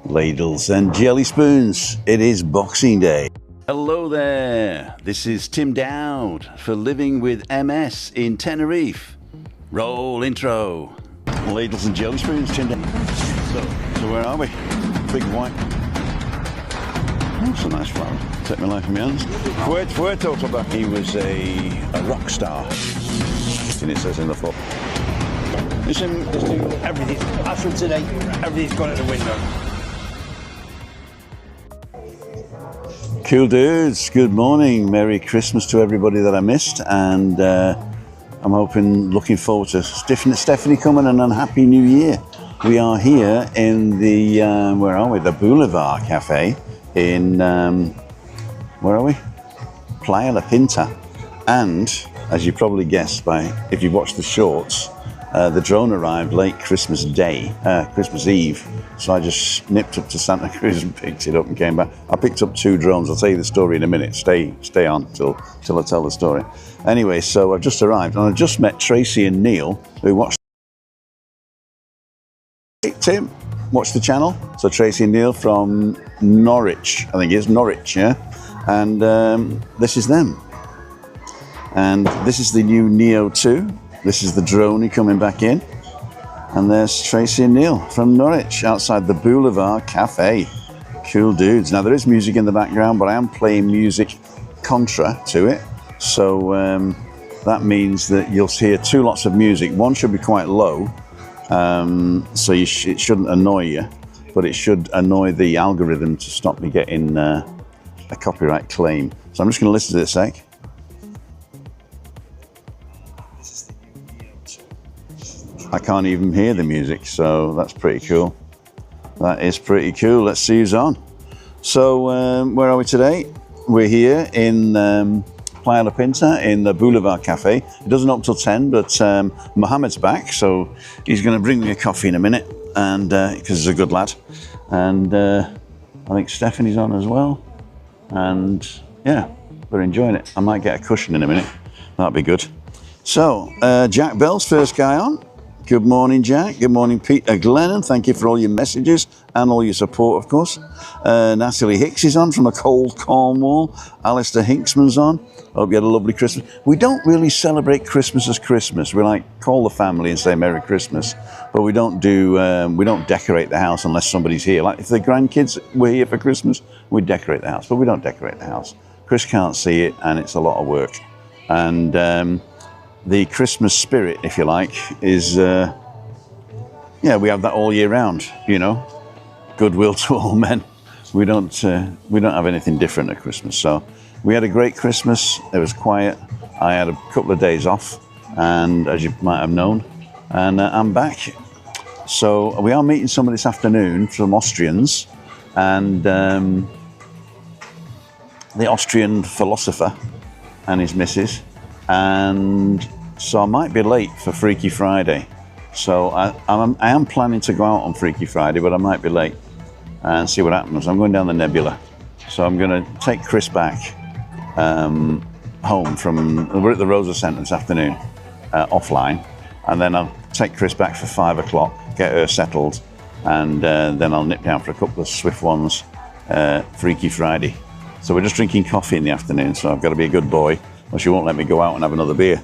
Ladles and jelly spoons, it is Boxing Day. Hello there, this is Tim Dowd for Living with MS in Tenerife. Roll intro. Ladles and jelly spoons, Tim Dowd. So where are we? Big white. Oh, it's a nice flower. Take my life in my hands. Fuerte Toba. He was a rock star. And it says in the foot. Everything, as from today, everything's gone out the window. Cool dudes, good morning. Merry Christmas to everybody that I missed. And I'm looking forward to Stephanie coming and a Happy New Year. We are here in the, where are we? The Boulevard Cafe in, where are we? Playa La Pinta. And as you probably guessed if you watched the shorts, the drone arrived late Christmas Day, Christmas Eve. So I just nipped up to Santa Cruz and picked it up and came back. I picked up 2 drones. I'll tell you the story in a minute. Stay on till I tell the story. Anyway, so I've just arrived and I just met Tracy and Neil, who watched. Hey, Tim, watch the channel. So Tracy and Neil from Norwich, I think it is Norwich, yeah. And this is them. And this is the new Neo 2. This is the drone coming back in. And there's Tracy and Neil from Norwich outside the Boulevard Cafe. Cool dudes. Now there is music in the background, but I am playing music contra to it. So that means that you'll hear 2 lots of music. One should be quite low, so it shouldn't annoy you, but it should annoy the algorithm to stop me getting a copyright claim. So I'm just going to listen to this a sec. I can't even hear the music, so that's pretty cool. That is pretty cool. Let's see who's on. So where are we today? We're here in Playa La Pinta in the Boulevard Cafe. It doesn't open till 10, but Mohammed's back, so he's going to bring me a coffee in a minute, and because he's a good lad. And I think Stephanie's on as well. And yeah, we're enjoying it. I might get a cushion in a minute. That'd be good. So Jack Bell's first guy on. Good morning, Jack. Good morning, Peter Glennon. Thank you for all your messages and all your support, of course. Natalie Hicks is on from a cold Cornwall. Alistair Hinksman's on. Hope you had a lovely Christmas. We don't really celebrate Christmas as Christmas. We call the family and say Merry Christmas, but we don't decorate the house unless somebody's here. Like if the grandkids were here for Christmas, we decorate the house, but we don't decorate the house. Chris can't see it, and it's a lot of work. And the Christmas spirit, if you like, is, yeah, we have that all year round, you know, goodwill to all men. We don't have anything different at Christmas. So we had a great Christmas. It was quiet. I had a couple of days off, and as you might have known, and I'm back. So we are meeting somebody this afternoon, some Austrians, and the Austrian philosopher and his missus. And so I might be late for Freaky Friday. So I am planning to go out on Freaky Friday, but I might be late and see what happens. I'm going down the Nebula. So I'm going to take Chris back home we're at the Rosa Centre this afternoon, offline. And then I'll take Chris back for 5 o'clock, get her settled. And then I'll nip down for a couple of swift ones, Freaky Friday. So we're just drinking coffee in the afternoon, so I've got to be a good boy, or she won't let me go out and have another beer.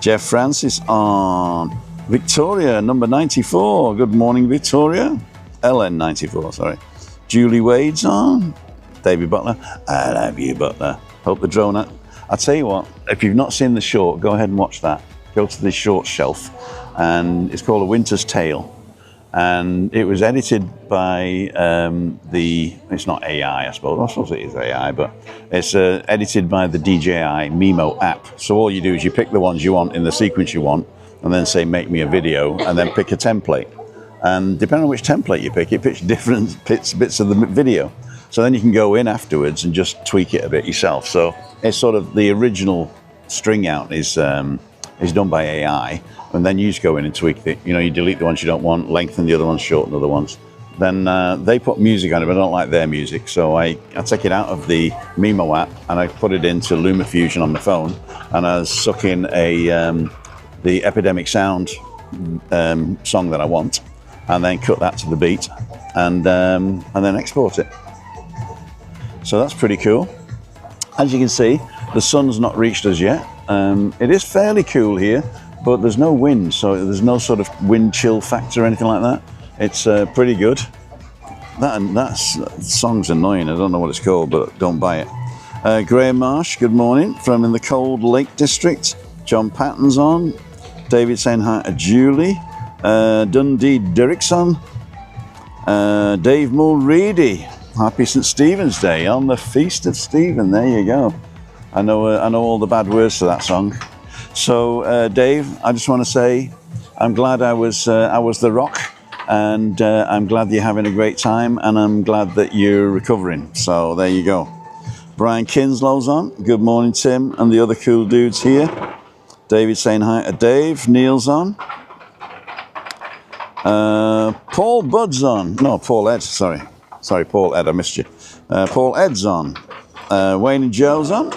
Jeff Francis on. Victoria, number 94. Good morning, Victoria. LN94, sorry. Julie Wade's on. David Butler. I love you, Butler. Hope the drone. I'll tell you what, if you've not seen the short, go ahead and watch that. Go to the short shelf, and it's called A Winter's Tale. And it was edited by it's not AI, I suppose. I suppose it is AI, but it's edited by the DJI Mimo app. So all you do is you pick the ones you want in the sequence you want, and then say, make me a video, and then pick a template. And depending on which template you pick, it picks different bits of the video. So then you can go in afterwards and just tweak it a bit yourself. So it's sort of the original string out is done by AI. And then you just go in and tweak it. You know, you delete the ones you don't want, lengthen the other ones, shorten other ones. Then they put music on it, but I don't like their music. So I take it out of the Mimo app and I put it into LumaFusion on my phone, and I suck in the Epidemic Sound song that I want, and then cut that to the beat, and then export it. So that's pretty cool. As you can see, the sun's not reached us yet. It is fairly cool here, but there's no wind, so there's no sort of wind chill factor or anything like that. It's pretty good. That song's annoying. I don't know what it's called, but don't buy it. Graham Marsh, good morning from in the Cold Lake District. John Patton's on. David saying hi to Julie. Dundee Derrickson. Dave Mulready. Happy St. Stephen's Day on the Feast of Stephen. There you go. I know all the bad words to that song. So Dave, I just want to say I'm glad I was the rock, and I'm glad you're having a great time, and I'm glad that you're recovering. So there you go. Brian Kinslow's on. Good morning, Tim, and the other cool dudes here. David saying hi to Dave. Neil's on. Paul Budd's on. No, Paul Ed, sorry. Sorry, Paul Ed, I missed you. Paul Ed's on. Wayne and Joe's on.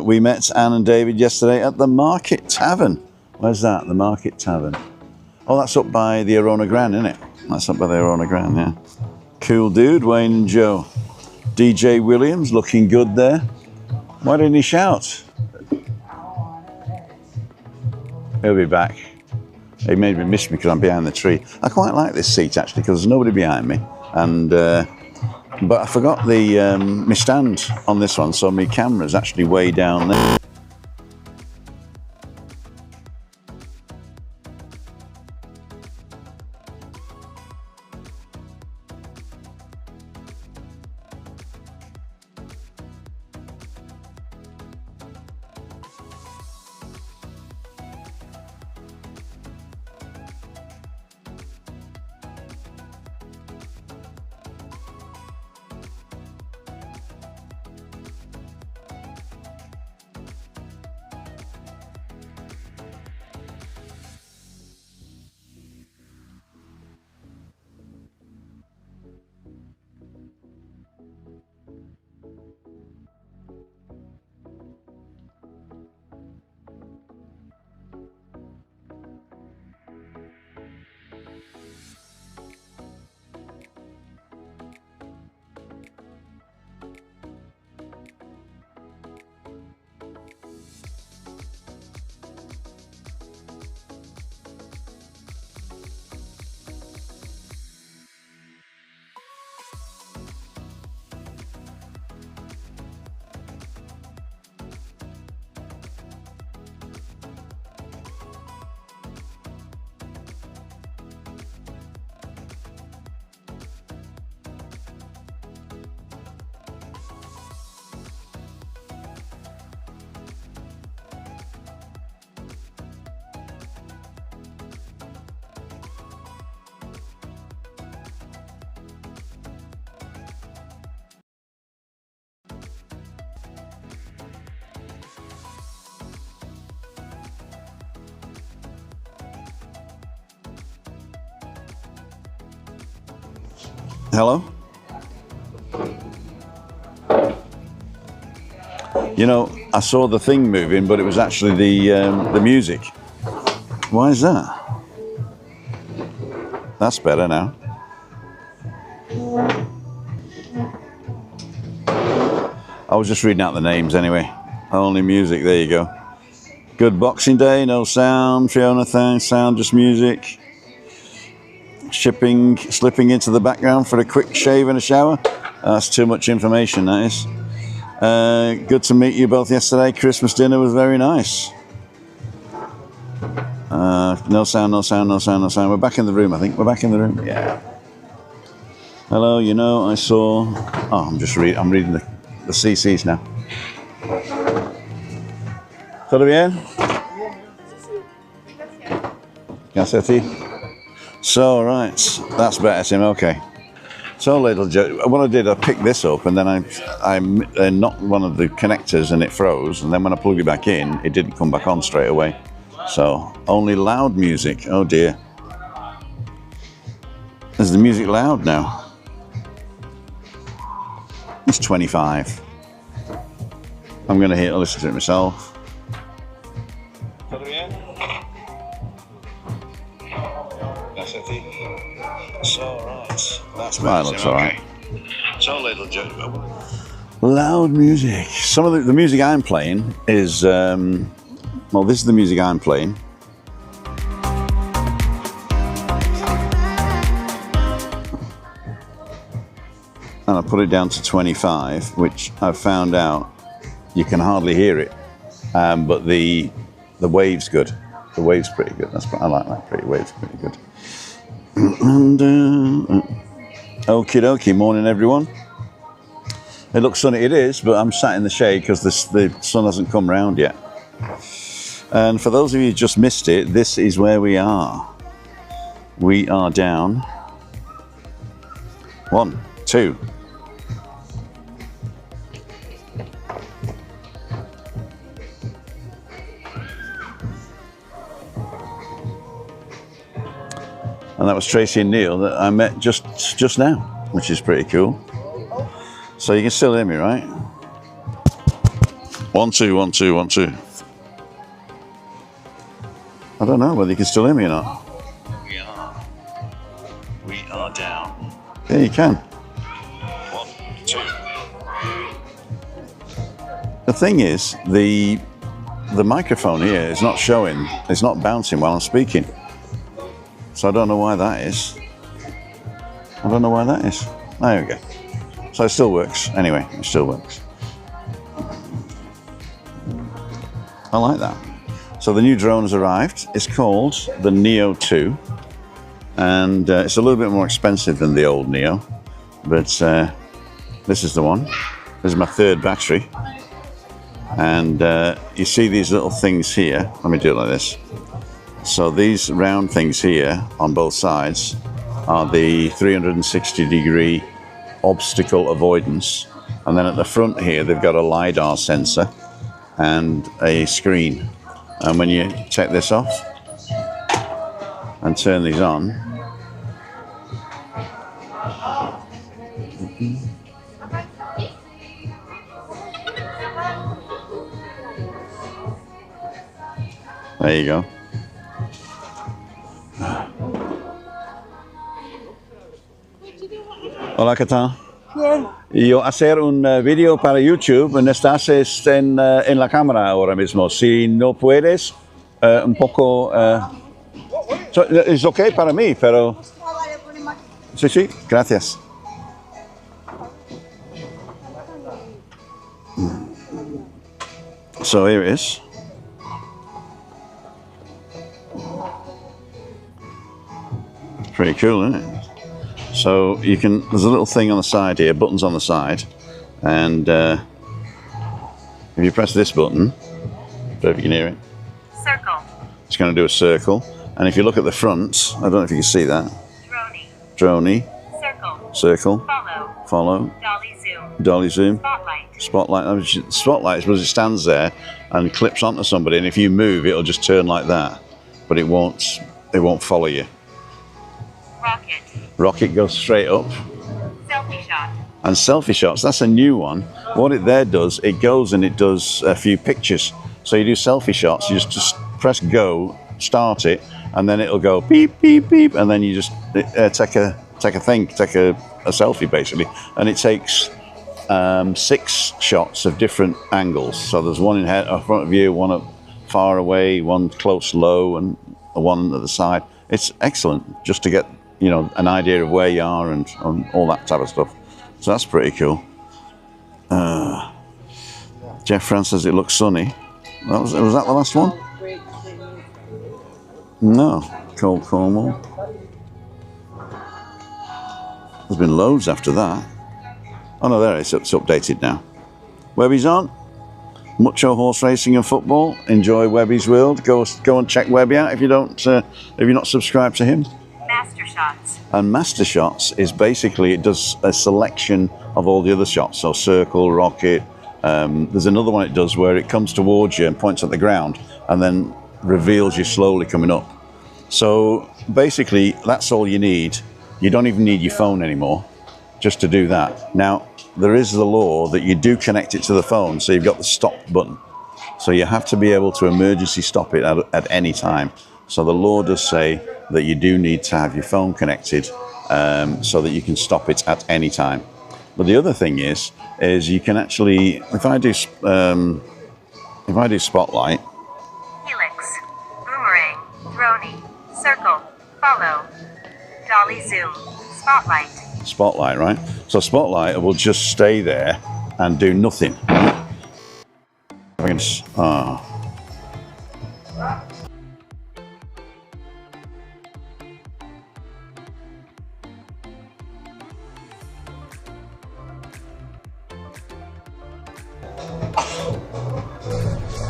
We met Anne and David yesterday at the Market Tavern. Where's that? The Market Tavern. Oh, that's up by the Arona Grande, isn't it? That's up by the Arona Grande, yeah. Cool dude, Wayne and Joe. DJ Williams, looking good there. Why didn't he shout? He'll be back. He made me miss me because I'm behind the tree. I quite like this seat actually because there's nobody behind me, and but I forgot the my stand on this one, so my camera's actually way down there. Hello? You know, I saw the thing moving, but it was actually the music. Why is that? That's better now. I was just reading out the names anyway. Only music, there you go. Good Boxing Day, no sound. Fiona, thanks, sound, just music. Slipping into the background for a quick shave and a shower. That's too much information, that is. Good to meet you both yesterday. Christmas dinner was very nice. No sound, no sound, no sound, no sound. We're back in the room, I think. We're back in the room, yeah. Hello, you know, I saw... Oh, I'm reading the CCs now. ¿Todo bien? Gracias a ti. So, right, that's better, Tim, okay. So, little joke, what I did, I picked this up and then I knocked one of the connectors and it froze, and then when I plugged it back in, it didn't come back on straight away. So, only loud music, oh dear. Is the music loud now? It's 25. I'm going to listen to it myself. So, That looks alright. Loud music. Some of the music I'm playing is, well, this is the music I'm playing. And I put it down to 25, which I've found out you can hardly hear it, but the wave's good. The wave's pretty good. I like that. Pretty wave's pretty good. And okie dokie, morning everyone. It looks sunny. It is, but I'm sat in the shade because the sun hasn't come round yet. And for those of you who just missed it, this is where we are. We are down 1, 2. And that was Tracy and Neil that I met just now, which is pretty cool. So you can still hear me, right? 1, 2, 1, 2, 1, 2. I don't know whether you can still hear me or not. We are down. Yeah, you can. 1, 2. The thing is, the microphone here is not showing. It's not bouncing while I'm speaking. So I don't know why that is. I don't know why that is. There we go. So it still works. Anyway, it still works. I like that. So the new drone has arrived. It's called the Neo 2. And it's a little bit more expensive than the old Neo. But this is the one. This is my third battery. And you see these little things here. Let me do it like this. So these round things here on both sides are the 360-degree obstacle avoidance. And then at the front here, they've got a LiDAR sensor and a screen. And when you take this off and turn these on, there you go. Hola, ¿qué tal? Bien. Yo hacer un video para YouTube, no estás en la cámara ahora mismo. Si no puedes, un poco... es ok para mí, pero... Sí, sí, gracias. So here it is. Pretty cool, isn't it? So you can, there's a little thing on the side here, buttons on the side, and if you press this button, I don't know if you can hear it. Circle. It's going to do a circle, and if you look at the front, I don't know if you can see that. Droney. Circle. Circle. Follow. Dolly zoom. Dolly zoom. Spotlight. Spotlight. Spotlight is because it stands there and clips onto somebody, and if you move, it'll just turn like that, but it won't follow you. Rocket. Rocket goes straight up. Selfie shot. And selfie shots, that's a new one. What it there does, it goes and it does a few pictures. So you do selfie shots, you just press go, start it, and then it'll go beep, beep, beep, and then you just take a selfie basically. And it takes 6 shots of different angles. So there's one in front of you, one up far away, one close low, and one at the side. It's excellent just to get an idea of where you are and all that type of stuff. So that's pretty cool. Jeff France says it looks sunny. Was that the last one? No, Cold Cornwall. There's been loads after that. Oh no, there it is. It's updated now. Webby's on. Mucho horse racing and football. Enjoy Webby's world. Go and check Webby out if you're not subscribed to him. Master shots. And Master Shots is basically, it does a selection of all the other shots. So circle, rocket. There's another one it does where it comes towards you and points at the ground and then reveals you slowly coming up. So basically, that's all you need. You don't even need your phone anymore just to do that. Now, there is the law that you do connect it to the phone, so you've got the stop button. So you have to be able to emergency stop it at any time. So the law does say that you do need to have your phone connected so that you can stop it at any time. But the other thing is you can actually, if I do spotlight, Helix. Boomerang. Droney. Circle. Follow. Dolly zoom. Spotlight. spotlight, right? So spotlight will just stay there and do nothing. I can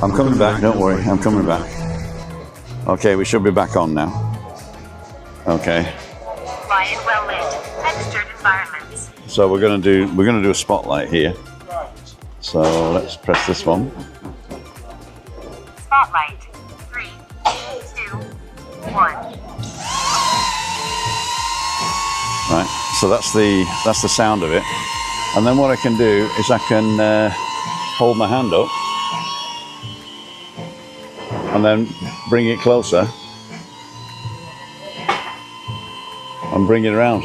I'm coming back, don't worry, I'm coming back. Okay, we should be back on now. Okay. Quiet, well lit. Textured environments. So we're gonna do a spotlight here. So let's press this one. Spotlight. 3, 2, 1. Right. So that's the sound of it. And then what I can do is I can hold my hand up and then bring it closer and bring it around.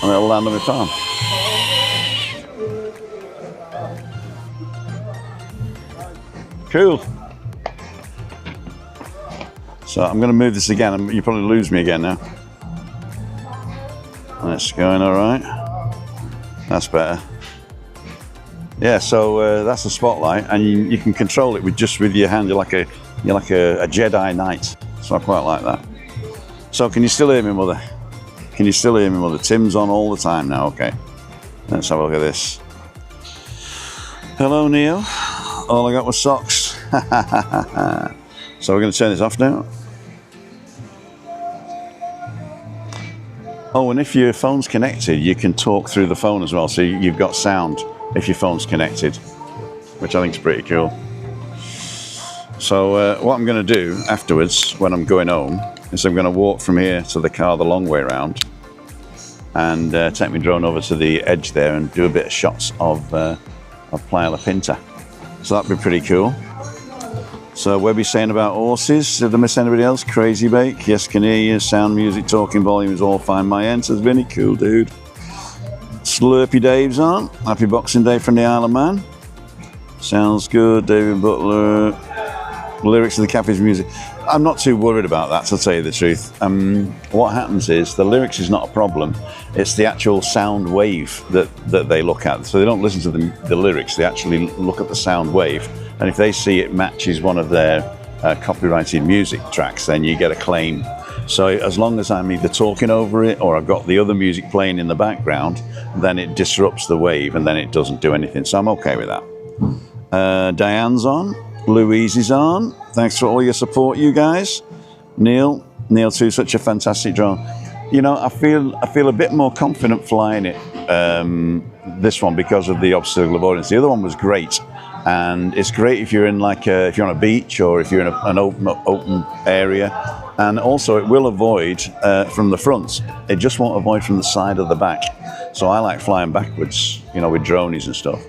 And it'll land on my palm. Cool. So I'm going to move this again. You probably lose me again now. That's going all right. That's better. Yeah. So that's the spotlight, and you can control it with your hand. You're like a Jedi Knight. So I quite like that. So can you still hear me, Mother? Can you still hear me, Mother? Tim's on all the time now. Okay. Let's have a look at this. Hello, Neil. All I got was socks. So we're going to turn this off now. Oh, and if your phone's connected, you can talk through the phone as well. So you've got sound if your phone's connected, which I think is pretty cool. So what I'm going to do afterwards, when I'm going home, is I'm going to walk from here to the car the long way around and take my drone over to the edge there and do a bit of shots of Playa La Pinta. So that'd be pretty cool. So Webby's saying about horses. Did I miss anybody else? Crazy Bake. Yes, can hear you. Sound, music, talking volume is all fine. My answer's Vinny. Cool, dude. Slurpy Dave's on. Happy Boxing Day from the Isle of Man. Sounds good. David Butler. Lyrics of the Cafe's music. I'm not too worried about that, to tell you the truth. What happens is the lyrics is not a problem. It's the actual sound wave that they look at. So they don't listen to the lyrics. They actually look at the sound wave. And if they see it matches one of their copyrighted music tracks, then you get a claim. So as long as I'm either talking over it or I've got the other music playing in the background, then it disrupts the wave and then it doesn't do anything. So I'm okay with that. Diane's on. Louise is on. Thanks for all your support, you guys. Neil too, such a fantastic drone. You know, I feel a bit more confident flying it, this one, because of the obstacle avoidance. The other one was great. And it's great if you're in if you're on a beach or if you're in an open area. And also it will avoid from the front. It just won't avoid from the side or the back. So I like flying backwards, you know, with dronies and stuff.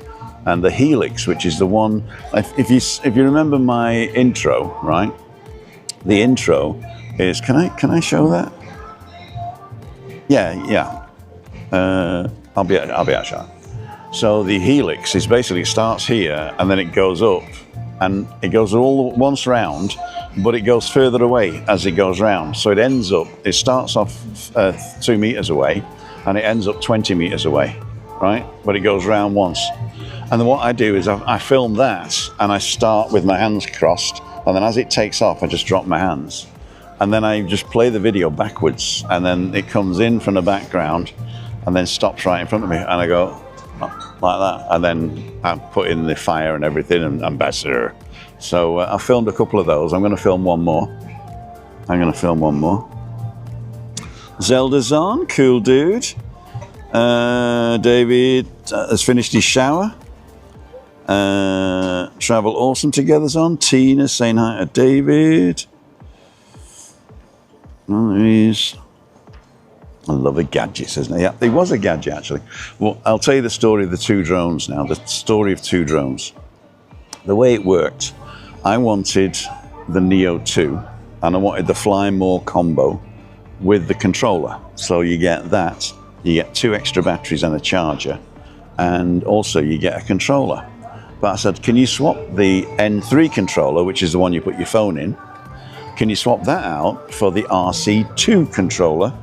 And the Helix, which is the one, if you remember my intro, right? The intro is, can I show that? Yeah. I'll be out shot. So the Helix is basically, it starts here and then it goes up and it goes all once round, but it goes further away as it goes round. So it starts off 2 meters away and it ends up 20 meters away, right? But it goes round once. And then what I do is I film that and I start with my hands crossed, and then as it takes off, I just drop my hands. And then I just play the video backwards, and then it comes in from the background and then stops right in front of me. And I go like that. And then I put in the fire and everything and ambassador. So I filmed a couple of those. I'm going to film one more. Zelda's on. Cool dude. David has finished his shower. Travel Awesome Together's on. Tina saying hi to David. Oh, there he is. I love a gadget, isn't it? Yeah, it was a gadget actually. Well, I'll tell you the story of the two drones now. The story of two drones. The way it worked, I wanted the Neo 2 and I wanted the Fly More combo with the controller. So you get that, you get 2 extra batteries and a charger, and also you get a controller. But I said, can you swap the N3 controller, which is the one you put your phone in, can you swap that out for the RC2 controller,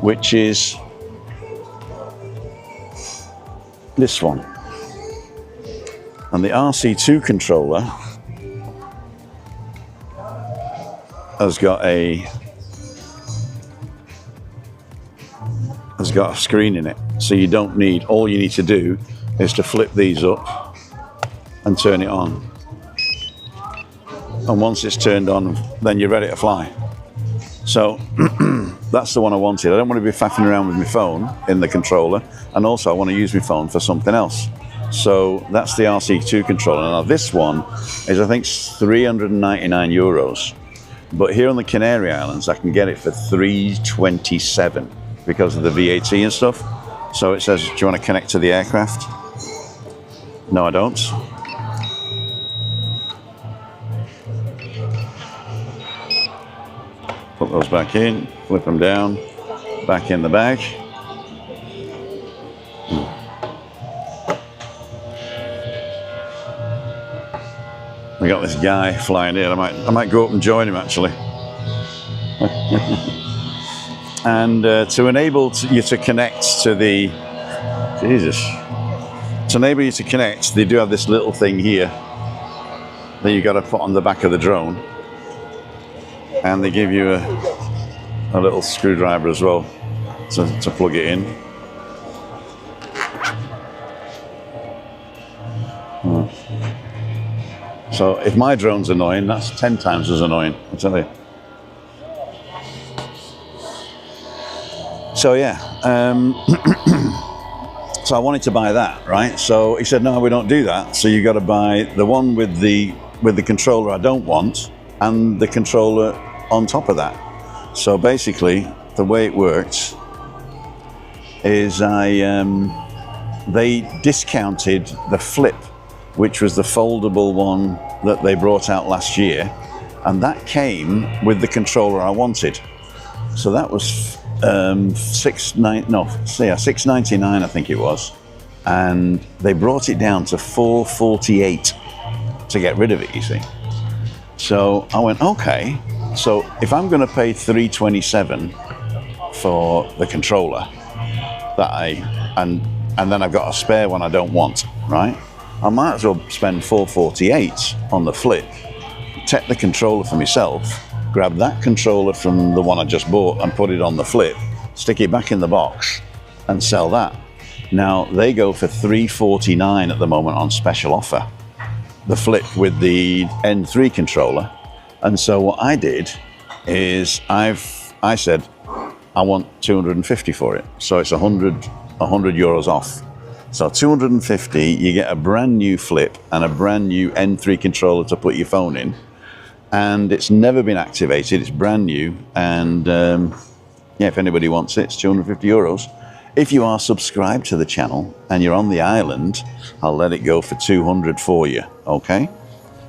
which is this one. And the RC2 controller has got a screen in it. So you don't need, all you need to do is to flip these up and turn it on. And once it's turned on, then you're ready to fly. So that's the one I wanted. I don't want to be faffing around with my phone in the controller, and also I want to use my phone for something else. So that's the RC2 controller. Now this one is, I think, 399 euros. But here on the Canary Islands, I can get it for 327 because of the VAT and stuff. So it says, do you want to connect to the aircraft? No, I don't. Put those back in, flip them down, back in the bag. We got this guy flying in. I might go up and join him actually. And to enable you to connect to the, to enable you to connect, they do have this little thing here that you got to put on the back of the drone, and they give you a little screwdriver as well to plug it in. So if my drone's annoying, that's 10 times as annoying, I tell you. So yeah, so I wanted to buy that, right? So he said, no, we don't do that. So you got to buy the one with the controller I don't want, and the controller on top of that. So basically, the way it works is they discounted the Flip, which was the foldable one that they brought out last year, and that came with the controller I wanted. So that was $6.99, I think it was, and they brought it down to $4.48 to get rid of it, you see. So I went, okay, so if I'm going to pay $3.27 for the controller and then I've got a spare one I don't want, right? I might as well spend $4.48 on the Flip, take the controller for myself, grab that controller from the one I just bought and put it on the Flip, stick it back in the box and sell that. Now they go for $3.49 at the moment on special offer, the Flip with the N3 controller. And so what I did is I said I want 250 for it, so it's 100 euros off. So 250, you get a brand new Flip and a brand new N3 controller to put your phone in, and it's never been activated, it's brand new, and yeah, if anybody wants it, it's 250 euros. If you are subscribed to the channel and you're on the island, I'll let it go for 200 for you, okay?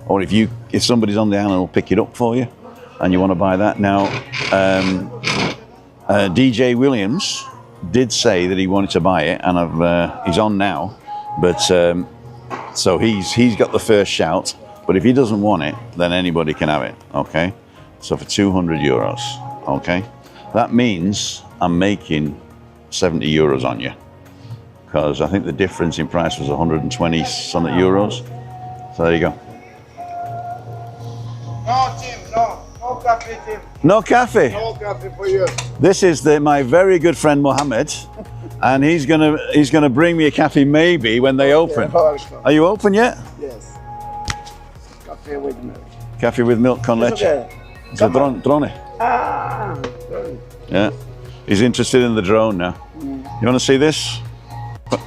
Or if somebody's on the island, will pick it up for you and you want to buy that. Now, DJ Williams did say that he wanted to buy it, and he's on now, but so he's got the first shout. But if he doesn't want it, then anybody can have it, okay? So for 200 euros, okay? That means I'm making 70 euros on you, because I think the difference in price was 120 something euros. So there you go. No, Tim, no coffee, Tim. No coffee? No coffee for you. This is my very good friend Mohammed, and he's gonna bring me a coffee maybe when they open. Are you open yet? Yes. Coffee with milk. Coffee with milk con leche. Okay. It's a drone. Ah, sorry. Yeah. He's interested in the drone now. You want to see this?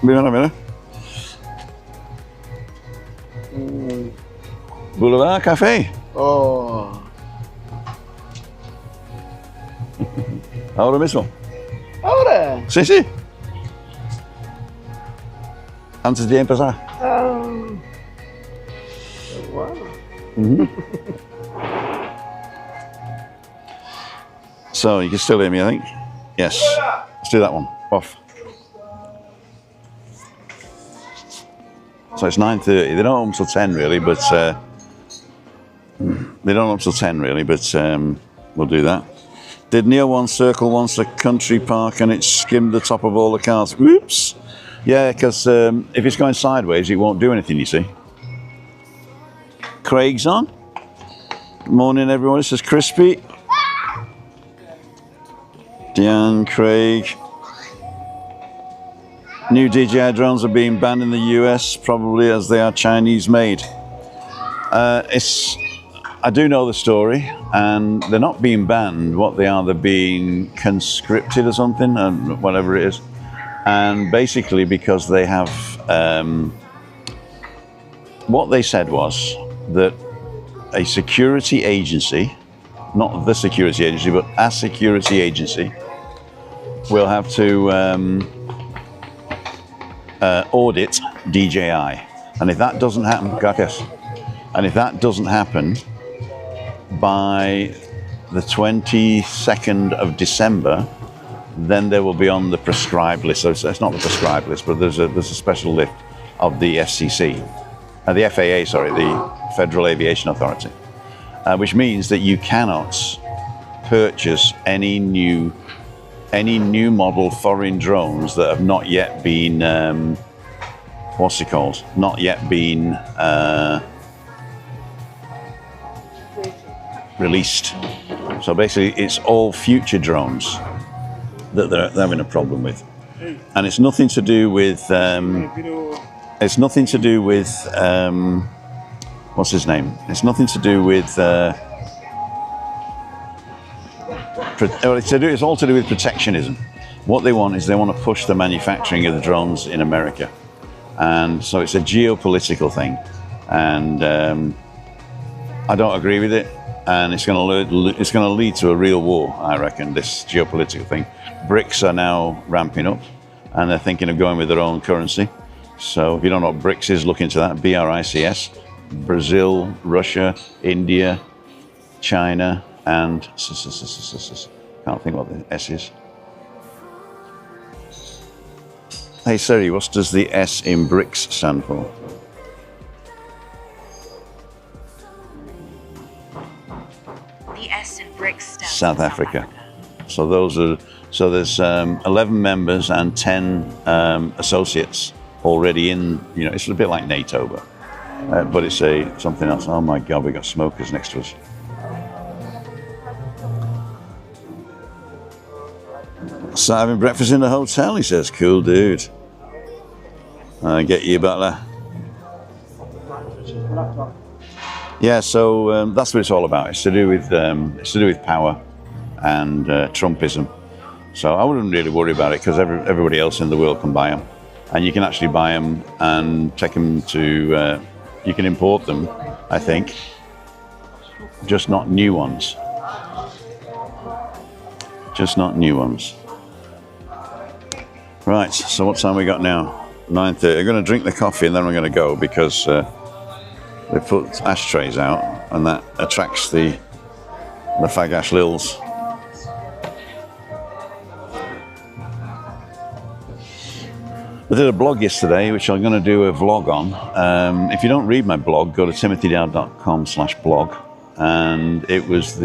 Wait a minute. Boulevard Café. Oh. Ahora mismo. Ahora. Sí, sí. Antes de empezar. Wow. So you can still hear me, I think. Yes. Let's do that one. Off. So it's 9:30. They don't open till 10 really, but we'll do that. Did Neo one circle once a country park and it skimmed the top of all the cars? Whoops. Yeah, because if it's going sideways, it won't do anything, you see. Craig's on. Morning, everyone. This is Crispy. Diane, Craig. New DJI drones are being banned in the US, probably as they are Chinese made. I do know the story, and they're not being banned. What they are, they're being conscripted or something, and whatever it is. And basically because they have, what they said was that a security agency, not the security agency, but a security agency, will have to audit DJI. And if that doesn't happen, by the 22nd of December, then they will be on the prescribed list. So it's not the prescribed list, but there's a special list of the FCC, the FAA, sorry, the Federal Aviation Authority, which means that you cannot purchase any new model foreign drones that have not yet been not yet been released. So basically, it's all future drones that they're having a problem with, and it's nothing to do with. It's nothing to do with. What's his name? It's nothing to do with. It's all to do with protectionism. What they want is they want to push the manufacturing of the drones in America, and so it's a geopolitical thing, and I don't agree with it, and it's going to lead to a real war, I reckon. This geopolitical thing. BRICS are now ramping up, and they're thinking of going with their own currency. So if you don't know what BRICS is, look into that. BRICS: Brazil, Russia, India, China, and can't think what the S is. Hey Siri, what does the S in BRICS stand for? The S in BRICS stands South Africa. So there's 11 members and 10 associates already in. You know, it's a bit like NATO, but it's something else. Oh my God, we got smokers next to us. So having breakfast in the hotel, he says. Cool dude. Get you about that. Yeah, so that's what it's all about. It's to do with power and Trumpism. So I wouldn't really worry about it because everybody else in the world can buy them, and you can actually buy them and take them to. You can import them, I think, just not new ones. Just not new ones. Right. So what time we got now? 9:30. I'm going to drink the coffee and then we're going to go because they put ashtrays out and that attracts the fagash lils. I did a blog yesterday, which I'm going to do a vlog on. If you don't read my blog, go to timothydow.com/blog, and it was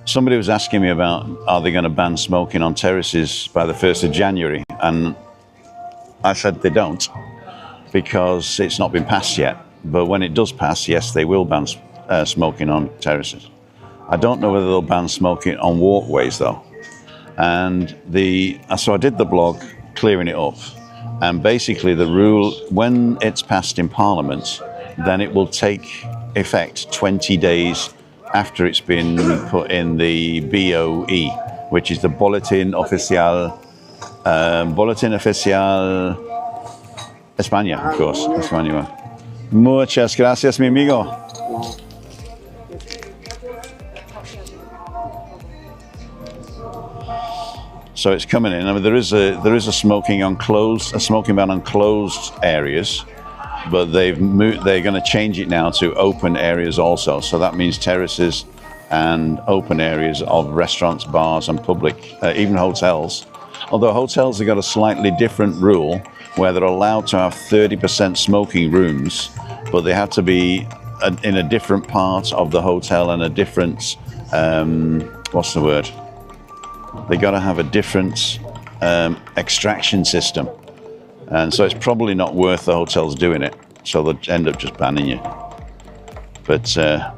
somebody was asking me about, are they going to ban smoking on terraces by the 1st of January? And I said they don't, because it's not been passed yet. But when it does pass, yes, they will ban smoking on terraces. I don't know whether they'll ban smoking on walkways though. And so I did the blog clearing it up. And basically the rule, when it's passed in Parliament, then it will take effect 20 days after it's been put in the BOE, which is the Boletín Oficial España, of course. España. Muchas gracias, mi amigo. So it's coming in. I mean, there is a smoking ban on closed areas, but they're going to change it now to open areas also. So that means terraces and open areas of restaurants, bars, and public, even hotels. Although hotels have got a slightly different rule where they're allowed to have 30% smoking rooms, but they have to be in a different part of the hotel and a different, what's the word? They got to have a different extraction system. And so it's probably not worth the hotels doing it. So they'll end up just banning you. But the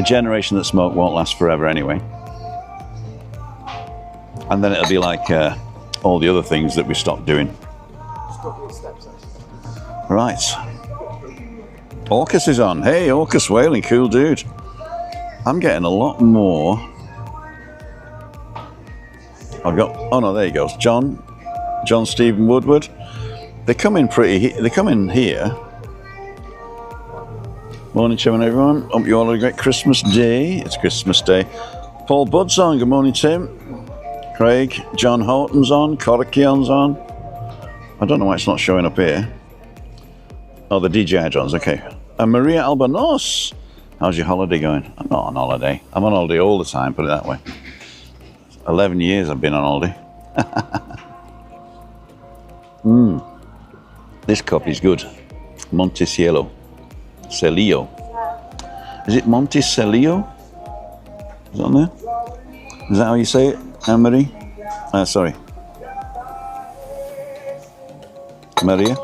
generation that smoke won't last forever anyway. And then it'll be like all the other things that we stopped doing. Right. Orcus is on. Hey, Orcus Whaling, cool dude. I'm getting a lot more. I've got, oh no, there he goes. John Stephen Woodward. They come in here. Morning, Tim and everyone. Hope you all had a great Christmas day. It's Christmas Day. Paul Budd's on. Good morning, Tim. Craig. John Horton's on. Corkion's on. I don't know why it's not showing up here. Oh, the DJI John's, okay. And Maria Albanos. How's your holiday going? I'm not on holiday. I'm on holiday all the time, put it that way. 11 years I've been on holiday. This coffee's good. Monticello. Celio. Is it Monticello? Is it on there? Is that how you say it, Anne-Marie? Sorry. Maria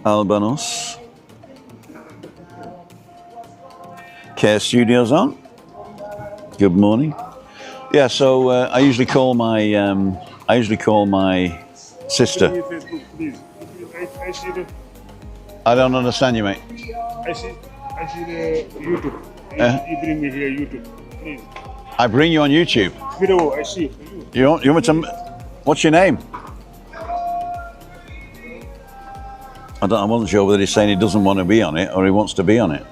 Albanos. Care Studios on. Good morning. Yeah, so I usually call my sister. Facebook, please. I see the. I don't understand you, mate. I see the YouTube. You bring me here, YouTube, please. I bring you on YouTube. Video, I see. You want me to? What's your name? I wasn't sure whether he's saying he doesn't want to be on it or he wants to be on it.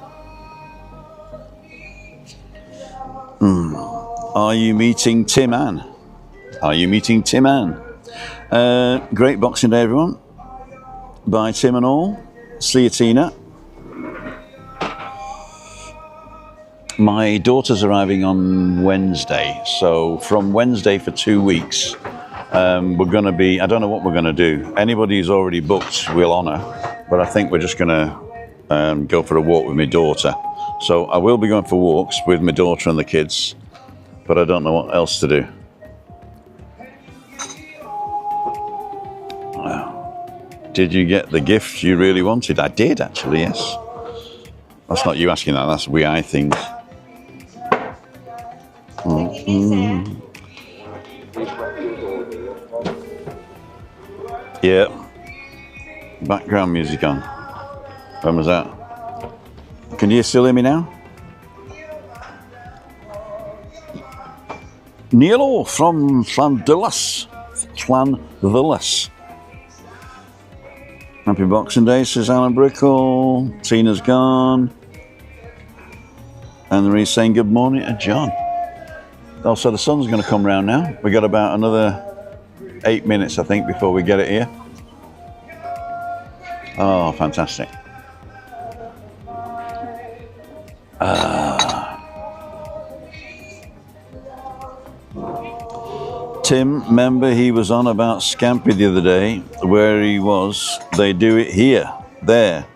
Are you meeting Tim Ann? Are you meeting Tim Ann? Great Boxing Day, everyone. Bye, Tim and all. See you, Tina. My daughter's arriving on Wednesday, so from Wednesday for 2 weeks, we're going to be, I don't know what we're going to do. Anybody who's already booked, we'll honour, but I think we're just going to go for a walk with my daughter. So I will be going for walks with my daughter and the kids, but I don't know what else to do. Did you get the gift you really wanted? I did, actually, yes. That's not you asking that, that's I think. Yeah. Background music on. When was that? Can you still hear me now? Nilo from Llanvillas. Happy Boxing Day, says Alan Brickle. Tina's gone. And Marie's saying good morning to John. Also, the sun's going to come round now. We got about another 8 minutes, I think, before we get it here. Oh, fantastic. Tim, remember he was on about Scampi the other day, where he was. They do it here, there.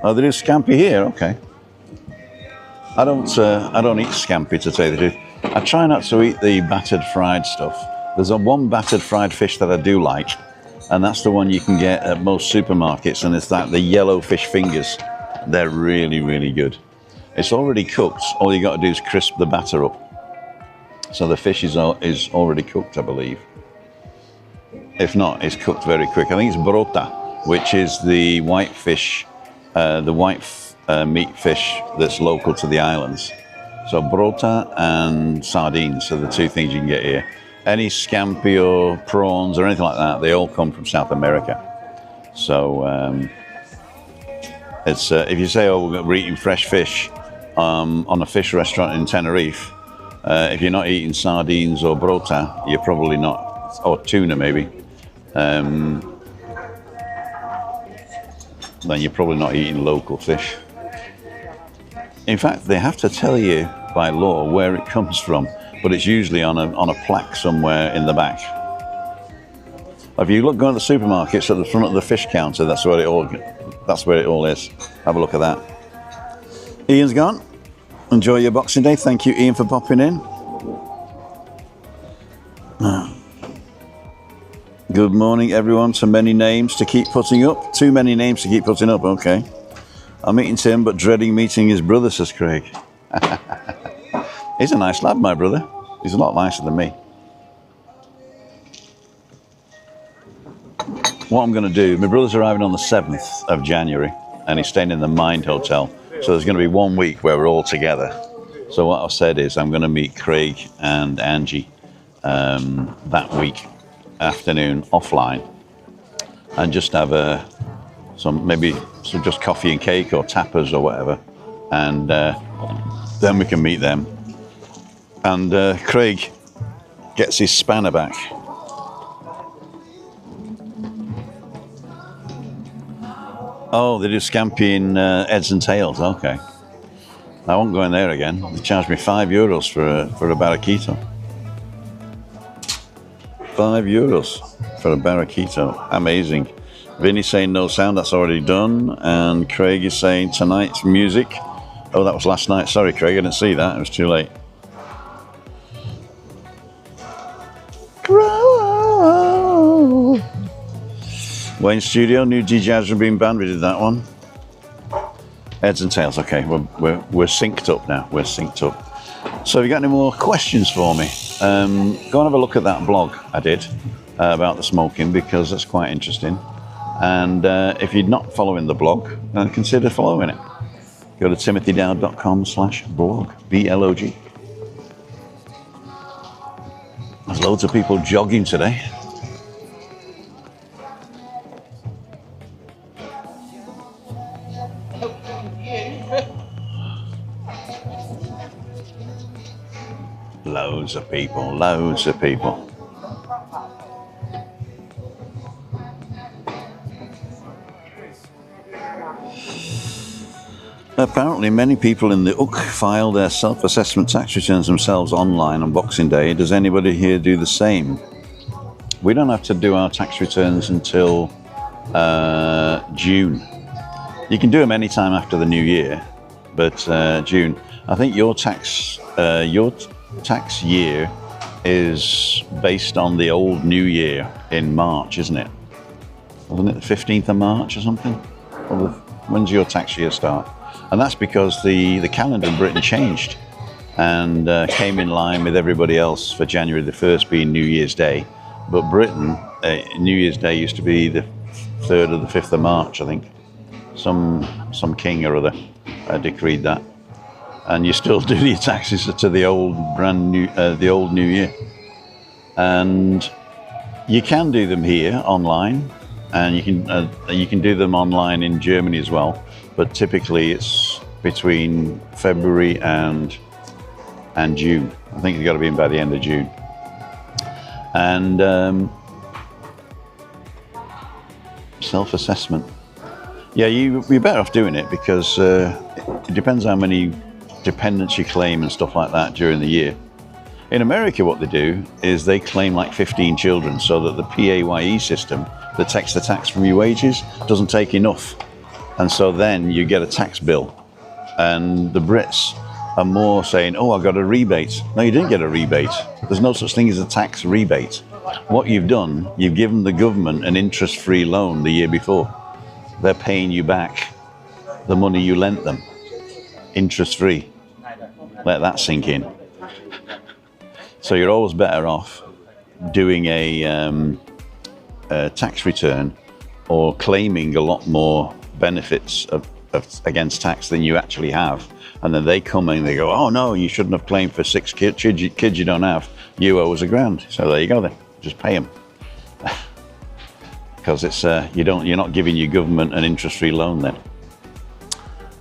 Oh, they do Scampi here, okay. I don't eat Scampi, to tell you the truth. I try not to eat the battered fried stuff. There's one battered fried fish that I do like, and that's the one you can get at most supermarkets, and it's like the yellow fish fingers. They're really, really good. It's already cooked. All you got to do is crisp the batter up. So the fish is already cooked, I believe. If not, it's cooked very quick. I think it's brota, which is the white fish, meat fish that's local to the islands. So brota and sardines are the two things you can get here. Any scampi or prawns or anything like that, they all come from South America. So if you say, oh, we're eating fresh fish on a fish restaurant in Tenerife, If you're not eating sardines or brota, you're probably not, or tuna maybe, then you're probably not eating local fish. In fact, they have to tell you by law where it comes from, but it's usually on a plaque somewhere in the back. If you look, go to the supermarkets at the front of the fish counter, that's where it all is. Have a look at that. Ian's gone. Enjoy your Boxing Day. Thank you, Ian, for popping in. Good morning, everyone. So many names to keep putting up. Too many names to keep putting up. Okay. I'm meeting Tim, but dreading meeting his brother, says Craig. He's a nice lad, my brother. He's a lot nicer than me. What I'm going to do, my brother's arriving on the 7th of January, and he's staying in the Mind Hotel. So there's going to be 1 week where we're all together. So what I've said is I'm going to meet Craig and Angie that week afternoon offline, and just have maybe just coffee and cake or tapas or whatever, and then we can meet them. And Craig gets his spanner back. Oh, they do scampi in Heads and Tails. Okay, I won't go in there again. They charged me €5 for a barraquito. €5 for a barraquito. Amazing. Vinny's saying no sound, that's already done. And Craig is saying tonight's music. Oh, that was last night. Sorry, Craig, I didn't see that. It was too late. Wayne Studio, new DJs have been banned. We did that one. Heads and Tails. Okay, we're synced up now. We're synced up. So have you got any more questions for me? Go and have a look at that blog I did about the smoking, because that's quite interesting. And if you're not following the blog, consider following it. Go to timothydowd.com/blog, B-L-O-G. There's loads of people jogging today. Loads of people, loads of people. Apparently many people in the UK file their self-assessment tax returns themselves online on Boxing Day. Does anybody here do the same? We don't have to do our tax returns until June. You can do them anytime after the new year, but June. I think your tax year is based on the old new year in March, isn't it? Wasn't it the 15th of March or something? Or when's your tax year start? And that's because the calendar in Britain changed and came in line with everybody else for January the 1st being New Year's Day. But Britain, New Year's Day used to be the 3rd or the 5th of March, I think. Some king or other decreed that. And you still do your taxes to the old new year. And you can do them here online, and you can do them online in Germany as well. But typically it's between February and June. I think it's got to be in by the end of June. And self-assessment. Yeah, you're better off doing it, because it depends how many dependents you claim and stuff like that during the year. In America, what they do is they claim like 15 children, so that the PAYE system that takes the tax from your wages doesn't take enough. And so then you get a tax bill. And the Brits are more saying, oh, I got a rebate. No, you didn't get a rebate. There's no such thing as a tax rebate. What you've done, you've given the government an interest-free loan the year before. They're paying you back the money you lent them, interest-free. Let that sink in. So you're always better off doing a tax return or claiming a lot more benefits against tax than you actually have. And then they come and they go, oh no, you shouldn't have claimed for 6 kids you don't have. You owe us £1,000. So there you go then, just pay them. Because it's you're not giving your government an interest-free loan then.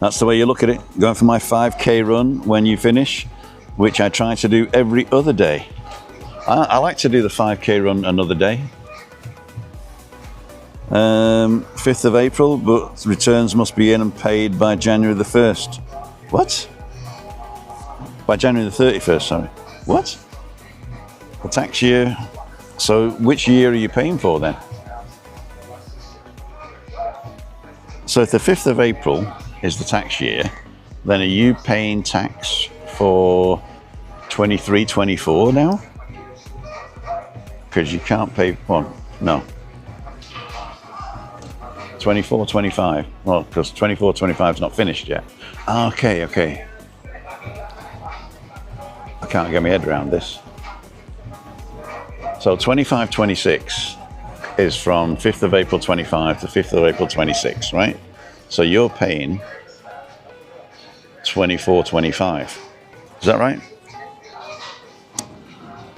That's the way you look at it. Going for my 5K run when you finish. which I try to do every other day. I like to do the 5K run another day. 5th of April, but returns must be in and paid by January the 1st. What? By January the 31st, sorry. What? The tax year. So which year are you paying for then? So if the 5th of April is the tax year, then are you paying tax for 23, 24 now? Because you can't pay one. No. 24, 25. Well, because 24, 25 is not finished yet. Okay, okay. I can't get my head around this. So 25, 26 is from 5th of April 25 to 5th of April 26, right? So you're paying 24, 25. Is that right?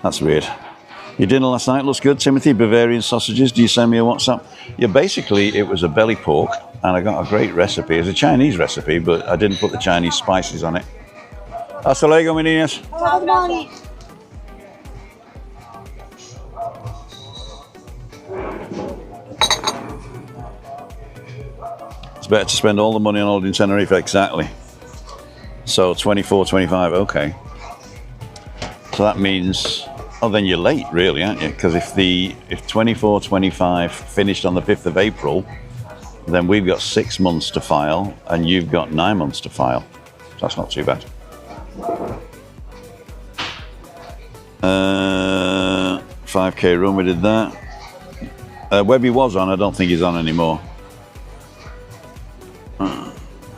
That's weird. Your dinner last night looks good, Timothy. Bavarian sausages. Do you send me a WhatsApp? Yeah, basically it was a belly pork and I got a great recipe. It's a Chinese recipe, but I didn't put the Chinese spices on it. Hasta luego, mi niñas. It's better to spend all the money on holiday in Tenerife, exactly. So 24, 25, okay. So that means, oh, then you're late, really, aren't you? Because if 24, 25 finished on the 5th of April, then we've got 6 months to file, and you've got 9 months to file. So that's not too bad. 5K run, we did that. Webby was on, I don't think he's on anymore.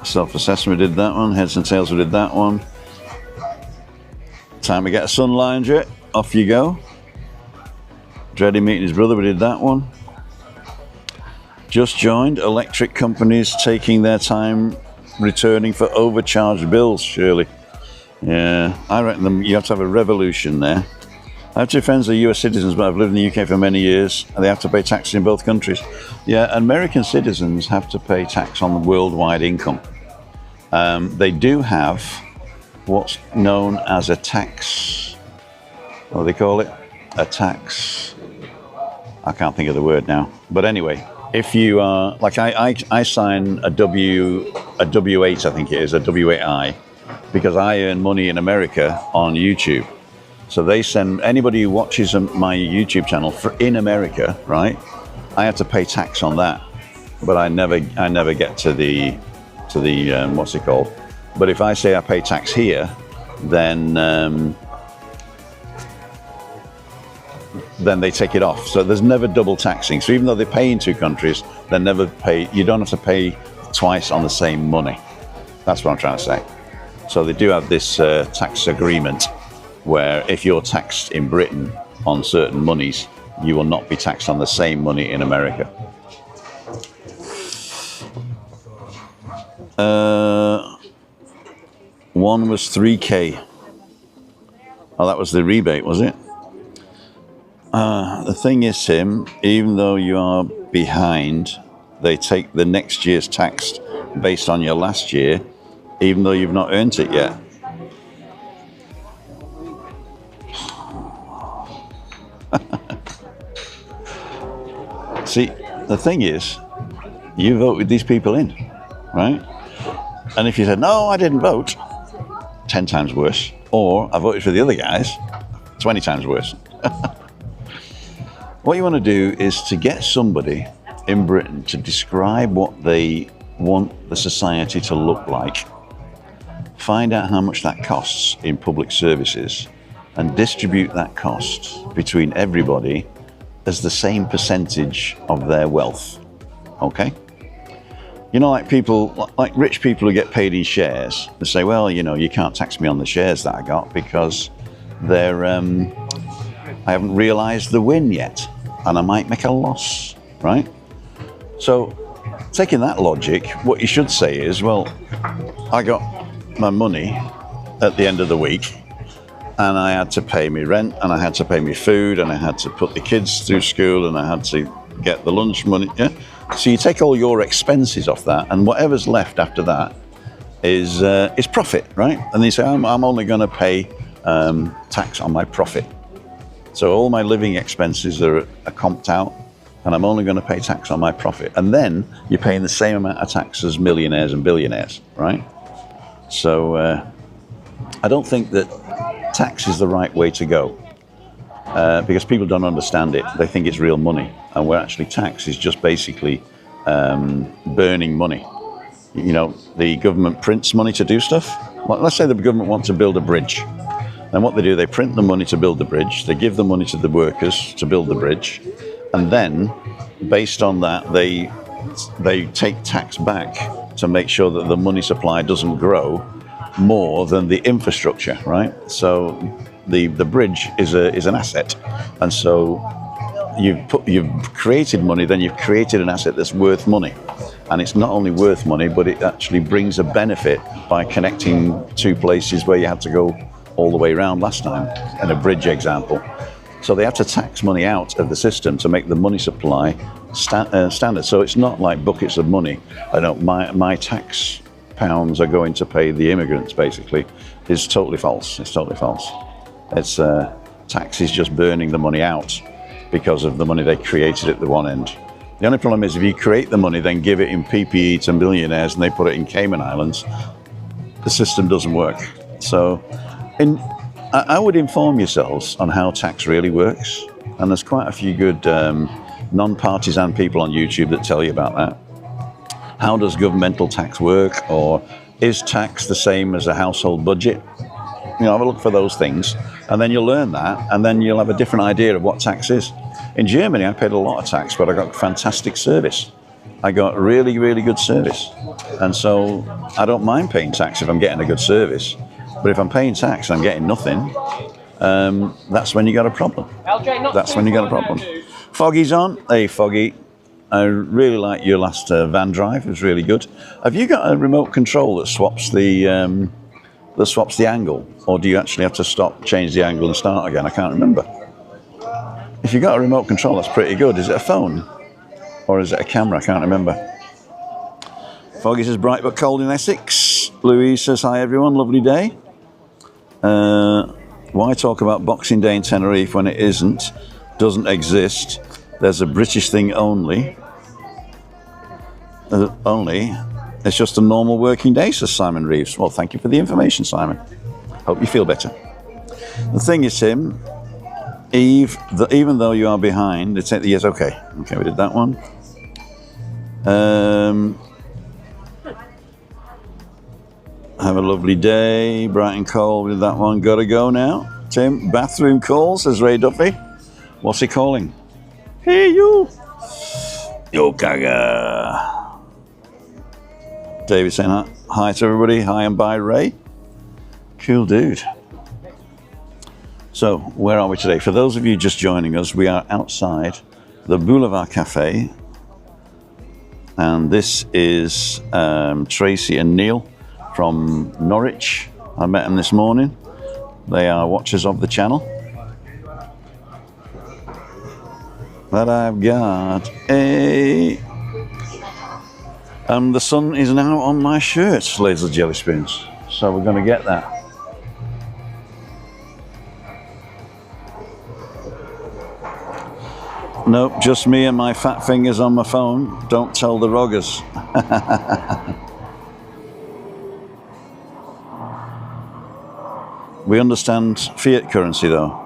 Self-assessment, we did that one. Heads and tails, we did that one. Time to get a sun lounger. Off you go. Dreading meeting his brother, we did that one. Just joined. Electric companies taking their time returning for overcharged bills, surely. Yeah, I reckon you have to have a revolution there. I have 2 friends who are US citizens, but I've lived in the UK for many years, and they have to pay taxes in both countries. Yeah, American citizens have to pay tax on the worldwide income. They do have what's known as a tax, what do they call it? A tax, I can't think of the word now. But anyway, if you are, like I sign a W8, I think it is, a W8I, because I earn money in America on YouTube. So they send, anybody who watches my YouTube channel in America, right, I have to pay tax on that. But I never get to the what's it called? But if I say I pay tax here, then they take it off. So there's never double taxing. So even though they pay in 2 countries, they never pay. You don't have to pay twice on the same money. That's what I'm trying to say. So they do have this tax agreement where if you're taxed in Britain on certain monies, you will not be taxed on the same money in America. One was 3K. Oh, that was the rebate, was it? The thing is, Tim, even though you are behind, they take the next year's tax based on your last year, even though you've not earned it yet. See, the thing is, you voted these people in, right? And if you said, no, I didn't vote, 10 times worse. Or I voted for the other guys, 20 times worse. What you want to do is to get somebody in Britain to describe what they want the society to look like. Find out how much that costs in public services and distribute that cost between everybody as the same percentage of their wealth. Okay? You know, like rich people who get paid in shares, they say, well, you know, you can't tax me on the shares that I got because they're, I haven't realized the win yet and I might make a loss, right? So taking that logic, what you should say is, well, I got my money at the end of the week and I had to pay me rent and I had to pay me food and I had to put the kids through school and I had to get the lunch money, yeah? So you take all your expenses off that, and whatever's left after that is profit, right? And you say, I'm only going to pay tax on my profit. So all my living expenses are comped out, and I'm only going to pay tax on my profit. And then you're paying the same amount of tax as millionaires and billionaires, right? So I don't think that tax is the right way to go, because people don't understand it. They think it's real money, and where actually tax is just basically burning money. You know, the government prints money to do stuff. Well, let's say the government wants to build a bridge. And what they do, they print the money to build the bridge, they give the money to the workers to build the bridge, and then, based on that, they take tax back to make sure that the money supply doesn't grow more than the infrastructure, right? So the bridge is an asset, and so you've created money, then you've created an asset that's worth money. And it's not only worth money, but it actually brings a benefit by connecting two places where you had to go all the way around last time, in a bridge example. So they have to tax money out of the system to make the money supply standard. So it's not like buckets of money. I don't, my tax pounds are going to pay the immigrants, basically, is totally false. It's totally false. It's tax is just burning the money out because of the money they created at the one end. The only problem is if you create the money, then give it in PPE to millionaires and they put it in Cayman Islands, the system doesn't work. So I would inform yourselves on how tax really works. And there's quite a few good non-partisan people on YouTube that tell you about that. How does governmental tax work? Or is tax the same as a household budget? You know, have a look for those things. And then you'll learn that, and then you'll have a different idea of what tax is. In Germany, I paid a lot of tax, but I got fantastic service. I got really, really good service. And so I don't mind paying tax if I'm getting a good service. But if I'm paying tax and I'm getting nothing, that's when you got a problem. That's when you got a problem. Foggy's on. Hey, Foggy. I really like your last van drive. It was really good. Have you got a remote control that swaps the angle? Or do you actually have to stop, change the angle and start again? I can't remember. If you've got a remote control, that's pretty good. Is it a phone? Or is it a camera? I can't remember. Foggy says, bright but cold in Essex. Louise says, hi everyone, lovely day. Why talk about Boxing Day in Tenerife when it doesn't exist? There's a British thing only. It's just a normal working day, says Simon Reeves. Well, thank you for the information, Simon. Hope you feel better. The thing is, Tim, Eve, even though you are behind, it's yes, okay. Okay, we did that one. Have a lovely day, bright and cold with that one. Gotta go now. Tim, bathroom call, says Ray Duffy. What's he calling? Hey, you. Yo, gaga. David saying hi to everybody. Hi and bye, Ray. Cool dude. So, where are we today? For those of you just joining us, we are outside the Boulevard Cafe. And this is Tracy and Neil from Norwich. I met them this morning. They are watchers of the channel. But I've got a... the sun is now on my shirt, ladies and jelly spoons. So we're going to get that. Nope, just me and my fat fingers on my phone. Don't tell the roggers. We understand fiat currency though.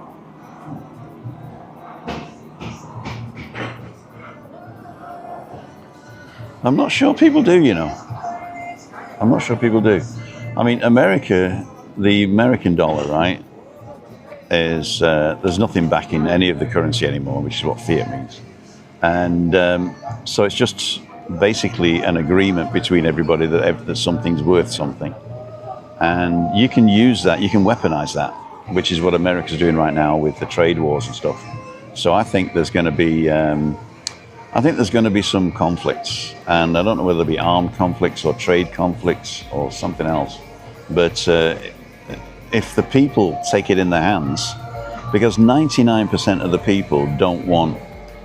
I'm not sure people do, you know. I'm not sure people do. I mean, America, the American dollar, right, is there's nothing backing any of the currency anymore, which is what fiat means. And so it's just basically an agreement between everybody that something's worth something. And you can use that, you can weaponize that, which is what America's doing right now with the trade wars and stuff. So I think there's going to be some conflicts, and I don't know whether they'll be armed conflicts or trade conflicts or something else. But if the people take it in their hands, because 99% of the people don't want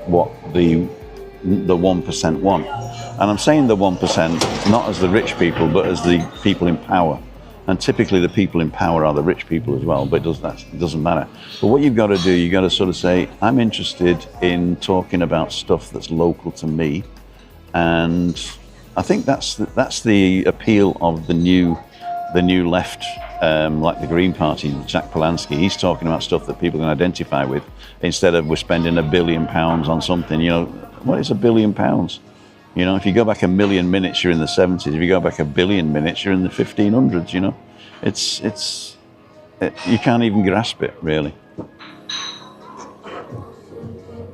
what the 1% want. And I'm saying the 1%, not as the rich people, but as the people in power. And typically the people in power are the rich people as well, but it doesn't matter. But what you've got to do, you've got to sort of say, I'm interested in talking about stuff that's local to me. And I think that's the appeal of the new left, like the Green Party, Jack Polanski. He's talking about stuff that people can identify with, instead of we're spending £1 billion on something. You know, what is £1 billion? You know, if you go back 1 million minutes, you're in the 70s. If you go back 1 billion minutes, you're in the 1500s. You know, you can't even grasp it, really.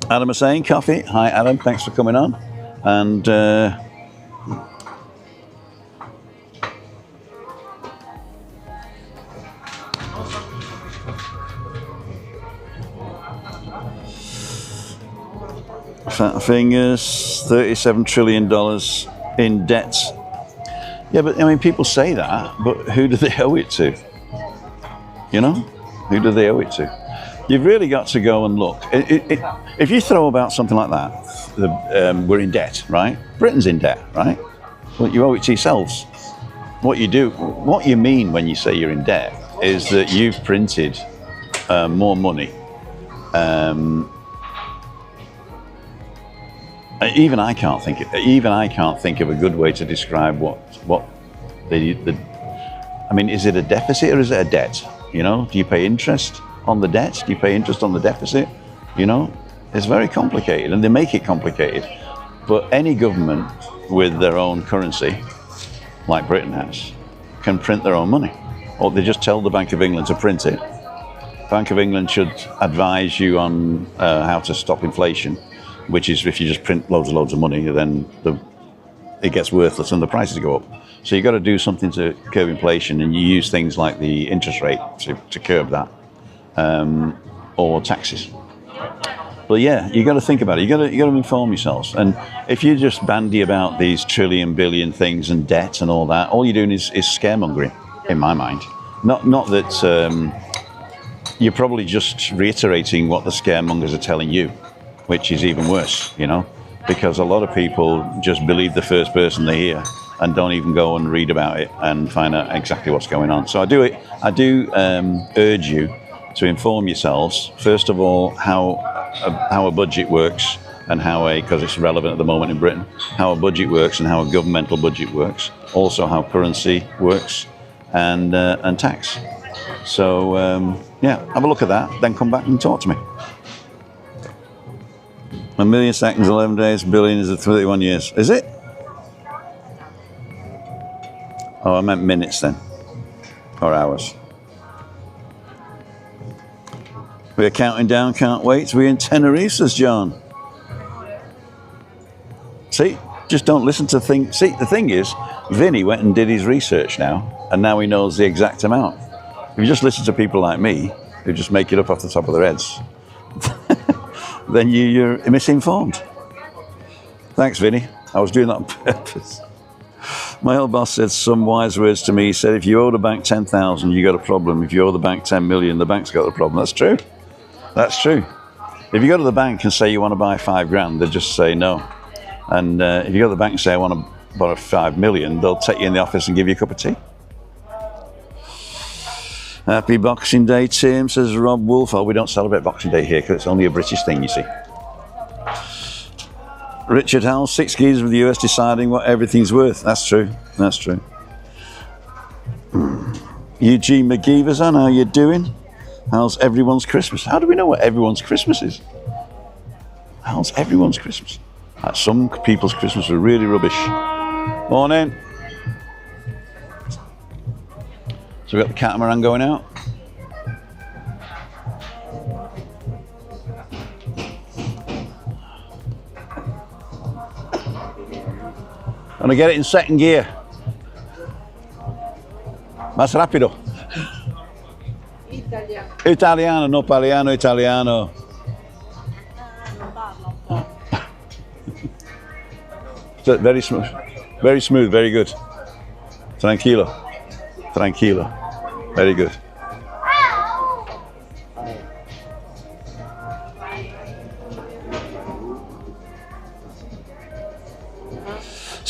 Adam Hussain, coffee. Hi, Adam. Thanks for coming on. And fat fingers, $37 trillion in debt. Yeah, but I mean, people say that, but who do they owe it to? You know, who do they owe it to? You've really got to go and look. If you throw about something like that, we're in debt, right? Britain's in debt, right? Well, you owe it to yourselves. What you mean when you say you're in debt is that you've printed more money. Even I can't think of a good way to describe what I mean, is it a deficit or is it a debt? You know, do you pay interest on the debt? Do you pay interest on the deficit? You know, it's very complicated, and they make it complicated. But any government with their own currency, like Britain has, can print their own money. Or they just tell the Bank of England to print it. Bank of England should advise you on how to stop inflation, which is if you just print loads of money, then it gets worthless and the prices go up. So you've got to do something to curb inflation, and you use things like the interest rate to curb that, or taxes. But yeah, you got to think about it. You got to inform yourselves. And if you just bandy about these trillion, billion things and debt and all that, all you're doing is scaremongering, in my mind. Not that you're probably just reiterating what the scaremongers are telling you, which is even worse, you know, because a lot of people just believe the first person they hear and don't even go and read about it and find out exactly what's going on. So I do urge you to inform yourselves, first of all, how a budget works, and because it's relevant at the moment in Britain, how a budget works and how a governmental budget works, also how currency works, and tax. So yeah, have a look at that, then come back and talk to me. 1 million seconds, 11 days, billion is 31 years. Is it? Oh, I meant minutes then, or hours. We're counting down, can't wait. We're in Tenerife, says John. See, just don't listen to things. See, the thing is, Vinny went and did his research now, and now he knows the exact amount. If you just listen to people like me, who just make it up off the top of their heads, then you're misinformed. Thanks, Vinny. I was doing that on purpose. My old boss said some wise words to me. He said, if you owe the bank 10,000, you got a problem. If you owe the bank 10 million, the bank's got a problem. That's true. That's true. If you go to the bank and say you want to buy $5,000, they just say no. And if you go to the bank and say I want to borrow 5 million, they'll take you in the office and give you a cup of tea. Happy Boxing Day, Tim, says Rob Wolf. Oh, we don't celebrate Boxing Day here because it's only a British thing, you see. Richard Howell, 6 geezers with the US deciding what everything's worth. That's true. That's true. Eugene McGeeverson, how you doing? How's everyone's Christmas? How do we know what everyone's Christmas is? How's everyone's Christmas? Some people's Christmas are really rubbish. Morning. So we've got the catamaran going out. Gonna get it in second gear. Más rápido. Italiano, no parliano italiano. Very smooth. Very smooth, very good. Tranquilo. Tranquilo. Very good.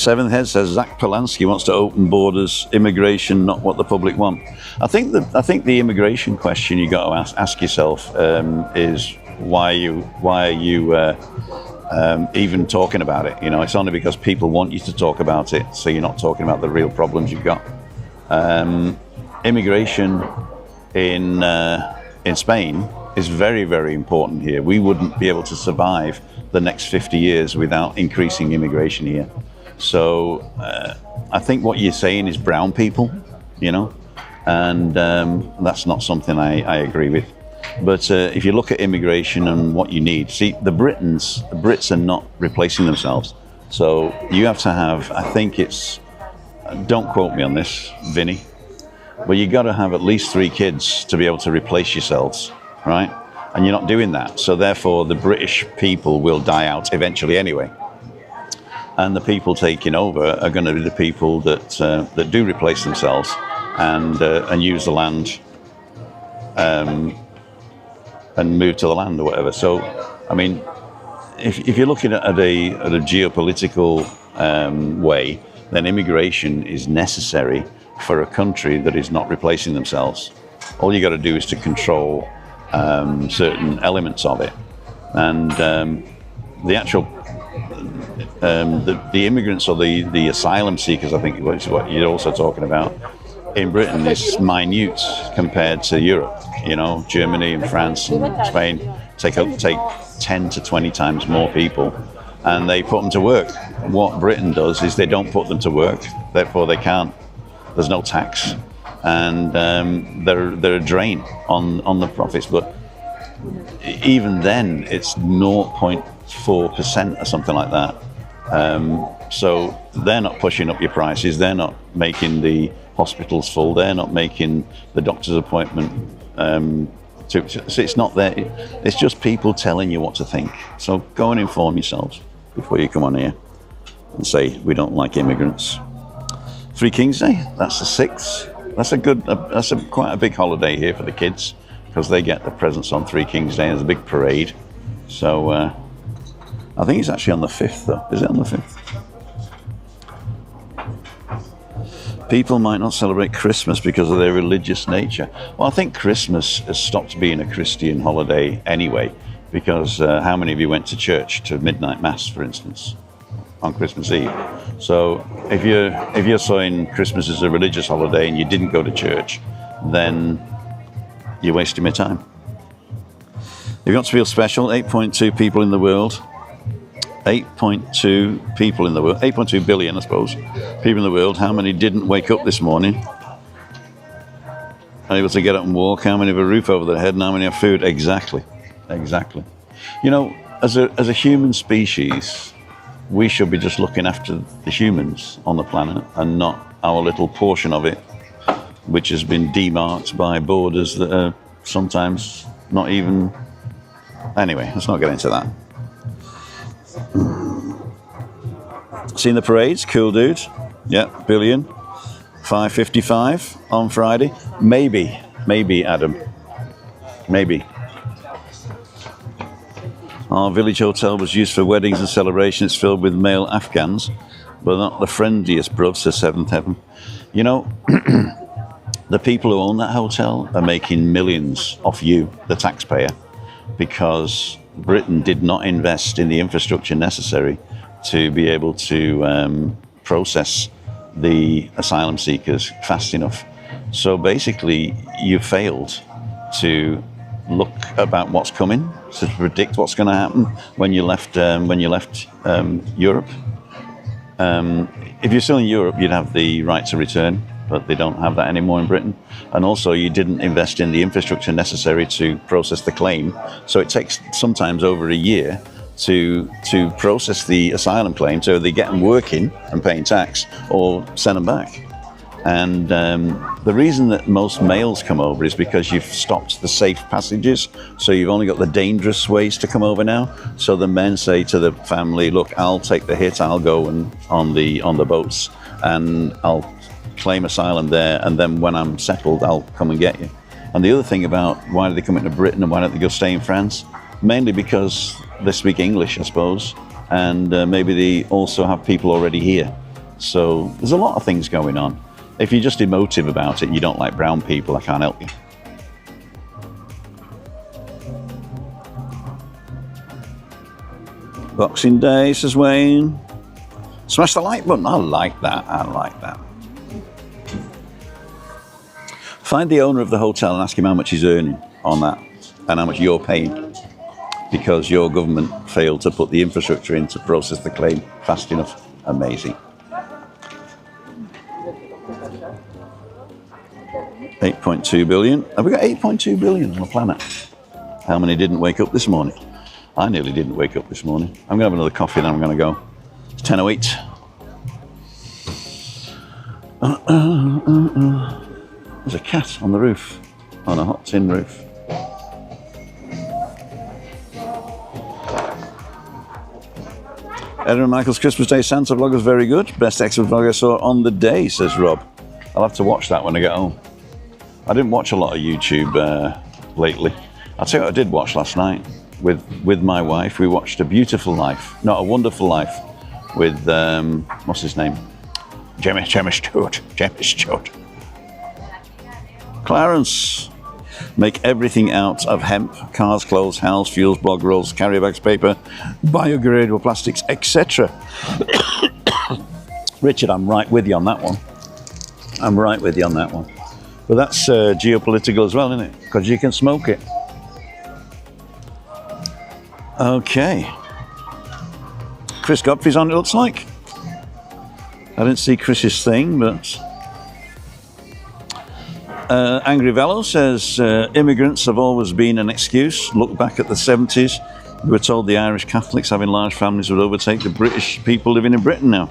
Seventh Head says Zach Polanski wants to open borders, immigration, not what the public want. I think the immigration question you got to ask yourself is why are you even talking about it? You know, it's only because people want you to talk about it, so you're not talking about the real problems you've got. Immigration in Spain is very, very important here. We wouldn't be able to survive the next 50 years without increasing immigration here. So I think what you're saying is brown people, you know, and that's not something I agree with. But if you look at immigration and what you need, see, the Brits are not replacing themselves. So you have to have, I think it's, don't quote me on this, Vinny, but you got to have at least 3 kids to be able to replace yourselves, right? And you're not doing that. So therefore, the British people will die out eventually anyway. And the people taking over are going to be the people that do replace themselves and use the land and move to the land or whatever. So, I mean, if you're looking at a geopolitical way, then immigration is necessary for a country that is not replacing themselves. All you got to do is to control certain elements of it, and the actual the immigrants or the asylum seekers, I think is what you're also talking about, in Britain is minute compared to Europe. You know, Germany and France and Spain take 10 to 20 times more people, and they put them to work. What Britain does is they don't put them to work, therefore they can't. There's no tax, and they're a drain on the profits. But even then, it's 0.4% or something like that. So they're not pushing up your prices. They're not making the hospitals full. They're not making the doctor's appointment. So it's not there. It's just people telling you what to think. So go and inform yourselves before you come on here and say we don't like immigrants. Three Kings Day. That's the 6th. That's quite a big holiday here for the kids because they get the presents on Three Kings Day. There's a big parade. So I think it's actually on the 5th, though. Is it on the 5th? People might not celebrate Christmas because of their religious nature. Well, I think Christmas has stopped being a Christian holiday anyway, because how many of you went to church to midnight mass, for instance, on Christmas Eve? So if you're saying Christmas is a religious holiday and you didn't go to church, then you're wasting my time. You've got to feel special. 8.2 people in the world. 8.2 people in the world. 8.2 billion, I suppose, people in the world. How many didn't wake up this morning? Able to get up and walk? How many have a roof over their head? And how many have food? Exactly. You know, as a human species, we should be just looking after the humans on the planet and not our little portion of it, which has been demarked by borders that are sometimes not even... Anyway, let's not get into that. Seen the parades? Cool, dude. Yeah, billion. 5:55 on Friday. Maybe, Adam. Maybe. Our village hotel was used for weddings and celebrations filled with male Afghans, but not the friendliest bruvs, says Seventh Heaven. You know, the people who own that hotel are making millions off you, the taxpayer, because Britain did not invest in the infrastructure necessary to be able to process the asylum seekers fast enough. So basically, you failed to look about what's coming, to predict what's going to happen when you left Europe. If you're still in Europe, you'd have the right to return, but they don't have that anymore in Britain. And also, you didn't invest in the infrastructure necessary to process the claim. So it takes sometimes over a year to process the asylum claim, so they get them working and paying tax or send them back. And the reason that most males come over is because you've stopped the safe passages, so you've only got the dangerous ways to come over now. So the men say to the family, look, I'll take the hit, I'll go on the boats and I'll claim asylum there, and then when I'm settled, I'll come and get you. And the other thing about why do they come into Britain and why don't they go stay in France? Mainly because they speak English, I suppose, and maybe they also have people already here. So there's a lot of things going on. If you're just emotive about it, you don't like brown people, I can't help you. Boxing Day, says Wayne. Smash the like button. I like that. I like that. Find the owner of the hotel and ask him how much he's earning on that and how much you're paying because your government failed to put the infrastructure in to process the claim fast enough. Amazing. 8.2 billion. Have we got 8.2 billion on the planet? How many didn't wake up this morning? I nearly didn't wake up this morning. I'm going to have another coffee, then I'm going to go. It's 10:08. There's a cat on the roof, on a hot tin roof. Edwin Michael's Christmas Day Santa vlog was very good. Best Xmas vlog I saw on the day, says Rob. I'll have to watch that when I get home. I didn't watch a lot of YouTube lately. I'll tell you what I did watch last night. With my wife, we watched A Beautiful Life, not A Wonderful Life, with, what's his name? Jimmy Stewart. Clarence, make everything out of hemp, cars, clothes, house, fuels, blog rolls, carrier bags, paper, biodegradable plastics, etc. Richard, I'm right with you on that one. But that's geopolitical as well, isn't it? Because you can smoke it. Okay. Chris Godfrey's on, it looks like. I didn't see Chris's thing, but... Angry Velo says, immigrants have always been an excuse. Look back at the 70s. We were told the Irish Catholics having large families would overtake the British people living in Britain now.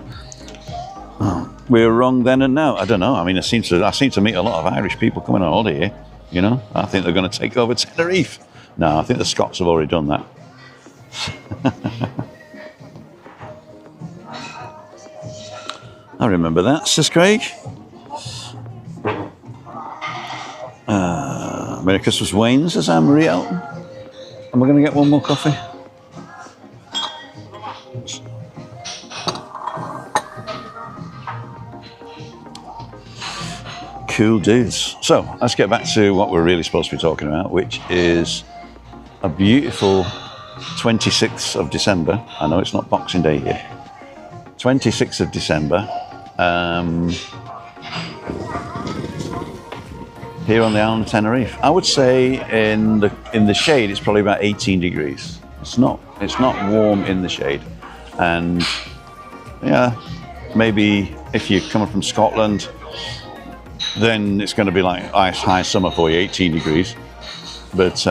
Oh, we were wrong then and now. I don't know. I mean, I seem to meet a lot of Irish people coming on holiday here. You know, I think they're going to take over Tenerife. No, I think the Scots have already done that. I remember that, says Craig. Merry Christmas, Wayne, says Anne-Marie Elton. Am I going to get one more coffee? Cool dudes. So, let's get back to what we're really supposed to be talking about, which is a beautiful 26th of December. I know it's not Boxing Day here. 26th of December. Here on the island of Tenerife. I would say in the shade it's probably about 18 degrees. It's not warm in the shade. And yeah, maybe if you're coming from Scotland, then it's going to be like high summer for you, 18 degrees. But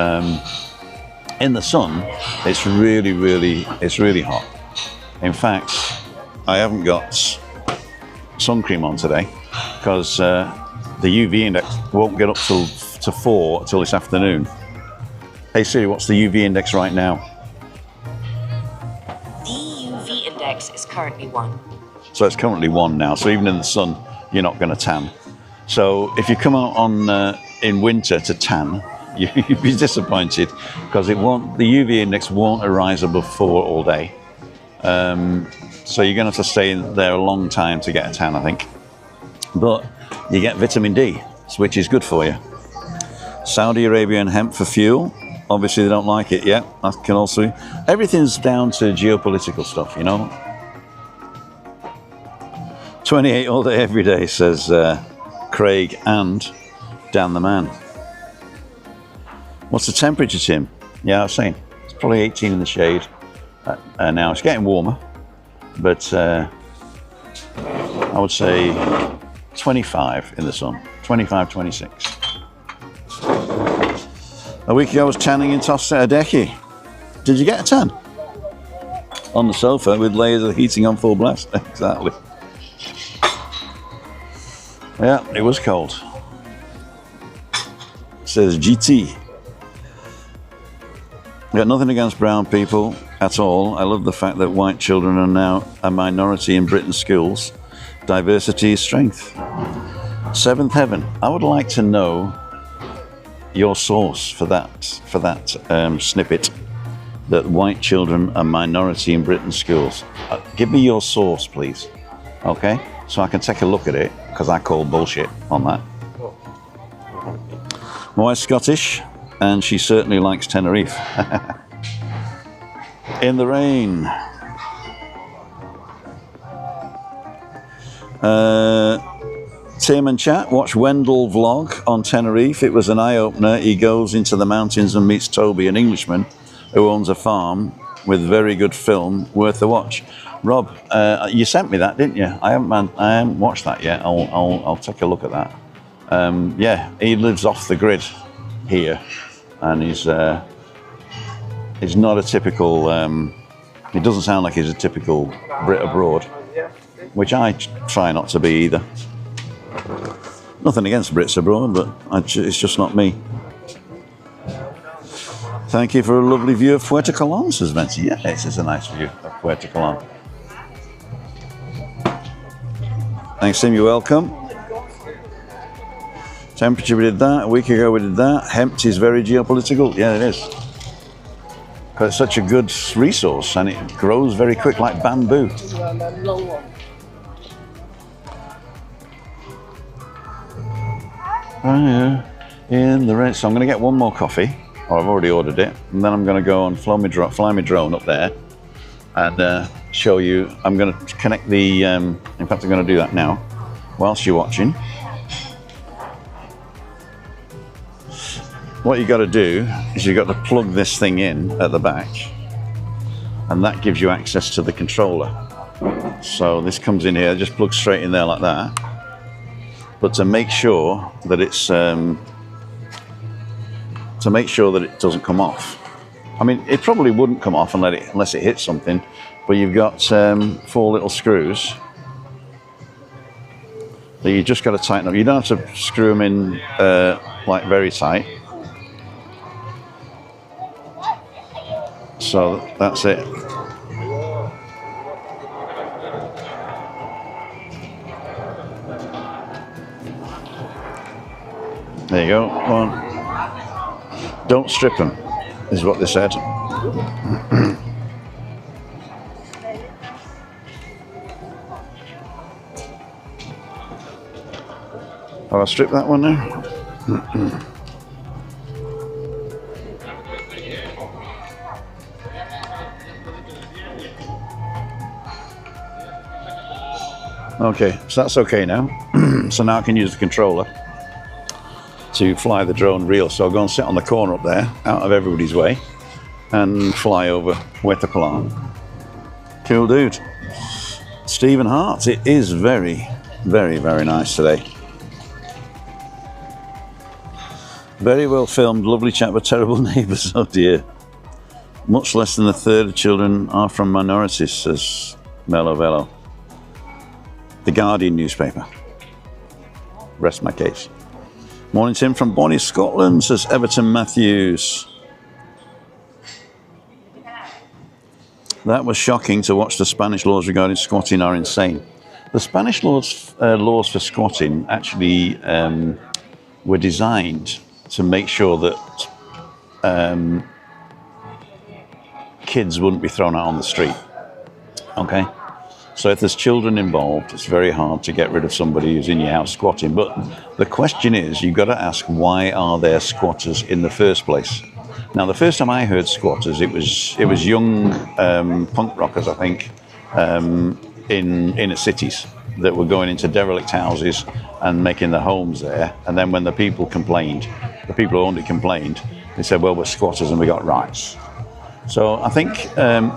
in the sun, it's really hot. In fact, I haven't got sun cream on today because the UV index won't get up to 4 till this afternoon. Hey Siri, what's the UV index right now? The UV index is currently 1. So it's currently 1 now. So even in the sun, you're not going to tan. So if you come out on in winter to tan, you'd be disappointed because the UV index won't rise above 4 all day. So you're going to have to stay there a long time to get a tan, I think. But you get vitamin D, which is good for you. Saudi Arabian hemp for fuel. Obviously they don't like it yet. That can also... Everything's down to geopolitical stuff, you know. 28 all day, every day, says Craig and Dan the Man. What's the temperature, Tim? Yeah, I was saying, it's probably 18 in the shade. Now it's getting warmer, but I would say 25 in the sun, 25, 26. A week ago I was tanning in Tossedeki. Did you get a tan? On the sofa with layers of heating on full blast. Exactly. Yeah, it was cold. It says GT. I've got nothing against brown people at all. I love the fact that white children are now a minority in Britain's schools. Diversity is strength. Seventh Heaven. I would like to know your source for that snippet. That white children are minority in Britain's schools. Give me your source, please. Okay, so I can take a look at it because I call bullshit on that. My wife's Scottish, and she certainly likes Tenerife. In the rain. Tim and chat, watch Wendell vlog on Tenerife. It was an eye-opener. He goes into the mountains and meets Toby, an Englishman who owns a farm with very good film, worth a watch. Rob, you sent me that, didn't you? I haven't watched that yet. I'll take a look at that. Yeah, he lives off the grid here, and he's not a typical. He doesn't sound like he's a typical Brit abroad, which I try not to be either. Nothing against Brits abroad, but it's just not me. Thank you for a lovely view of Puerto Colón, says Venty. Yeah, it is a nice view of Puerto Colón. Thanks, Tim, you're welcome. Temperature, we did that. A week ago, we did that. Hemp is very geopolitical. Yeah, it is. Because it's such a good resource, and it grows very quick like bamboo. Oh, yeah. In the rain. So I'm going to get one more coffee. Or I've already ordered it, and then I'm going to go and fly my drone up there and show you. I'm going to connect the, in fact I'm going to do that now whilst you're watching. What you got to do is you've got to plug this thing in at the back, and that gives you access to the controller. So this comes in here, just plugs straight in there like that. But to make sure that it's to make sure that it doesn't come off. I mean, it probably wouldn't come off unless it hits something, but you've got 4 little screws that you just got to tighten up. You don't have to screw them in like very tight. So that's it. There you go. One. Don't strip them, is what they said. Have I stripped that one now? Okay, so that's okay now. So now I can use the controller to fly the drone real. So I'll go and sit on the corner up there, out of everybody's way, and fly over Puerto Colón. Cool dude. Stephen Hart, it is very, very, very nice today. Very well filmed, lovely chat, but terrible neighbours, oh dear. Much less than a third of children are from minorities, says Mello Velo. The Guardian newspaper. Rest my case. Morning, Tim from Bonnie, Scotland, says Everton Matthews. That was shocking to watch. The Spanish laws regarding squatting are insane. The Spanish laws for squatting actually were designed to make sure that kids wouldn't be thrown out on the street. Okay? So if there's children involved, it's very hard to get rid of somebody who's in your house squatting. But the question is, you've got to ask, why are there squatters in the first place? Now, the first time I heard squatters, it was young punk rockers, I think, in inner cities that were going into derelict houses and making their homes there. And then when the people complained, the people who owned it complained, they said, well, we're squatters and we got rights. So I think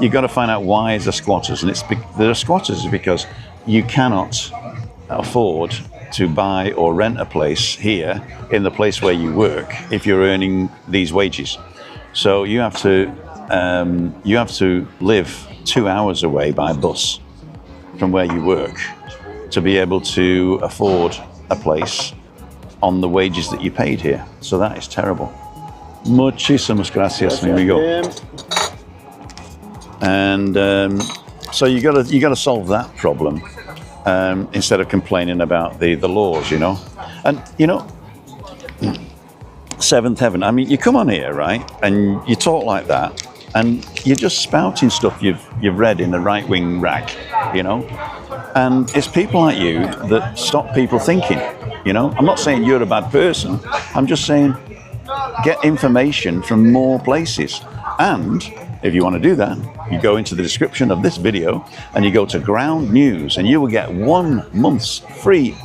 you've got to find out why they're squatters. And they're squatters because you cannot afford to buy or rent a place here in the place where you work if you're earning these wages. So you have to live 2 hours away by bus from where you work to be able to afford a place on the wages that you paid here. So that is terrible. Muchísimas gracias, here we go. And so you got to solve that problem instead of complaining about the laws, you know. And you know, seventh heaven. I mean, you come on here, right, and you talk like that, and you're just spouting stuff you've read in the right-wing rag, you know. And it's people like you that stop people thinking, you know. I'm not saying you're a bad person. I'm just saying get information from more places. And if you want to do that, you go into the description of this video and you go to Ground News, and you will get 1 month's free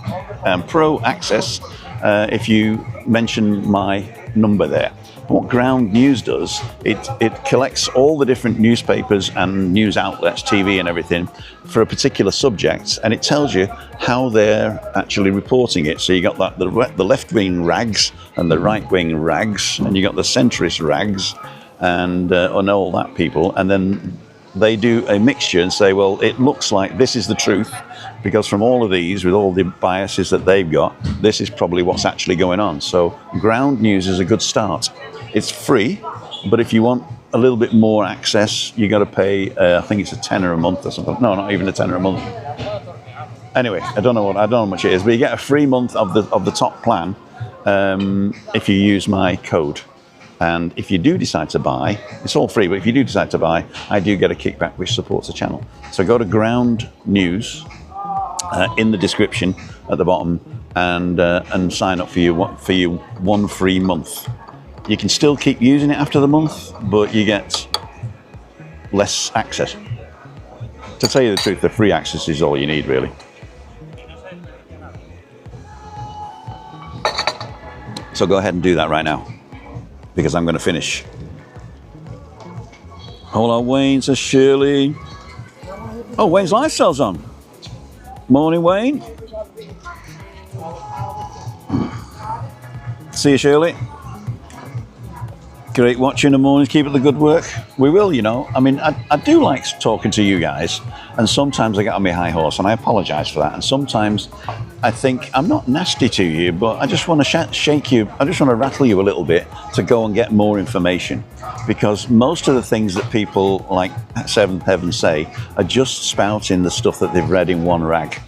pro access if you mention my number there. What Ground News does, it collects all the different newspapers and news outlets, TV and everything, for a particular subject, and it tells you how they're actually reporting it. So you got that the left-wing rags and the right-wing rags, and you got the centrist rags, and all that people, and then they do a mixture and say, well, it looks like this is the truth, because from all of these, with all the biases that they've got, this is probably what's actually going on. So Ground News is a good start. It's free, but if you want a little bit more access, you got to pay, I think it's a tenner a month or something. No, not even a tenner a month. Anyway, I don't know how much it is, but you get a free month of the top plan if you use my code. And if you do decide to buy, it's all free, but if you do decide to buy, I do get a kickback which supports the channel. So go to Ground News in the description at the bottom and sign up for your 1 free month. You can still keep using it after the month, but you get less access. To tell you the truth, the free access is all you need, really. So go ahead and do that right now, because I'm going to finish. Hold on, Wayne, says Shirley. Oh, Wayne's Lifestyle's on. Morning, Wayne. See you, Shirley. Great watching in the mornings. Keep up the good work. We will, you know. I mean, I do like talking to you guys, and sometimes I get on my high horse, and I apologise for that. And sometimes I think I'm not nasty to you, but I just want to shake you. I just want to rattle you a little bit to go and get more information, because most of the things that people like Seventh Heaven say are just spouting the stuff that they've read in one rag,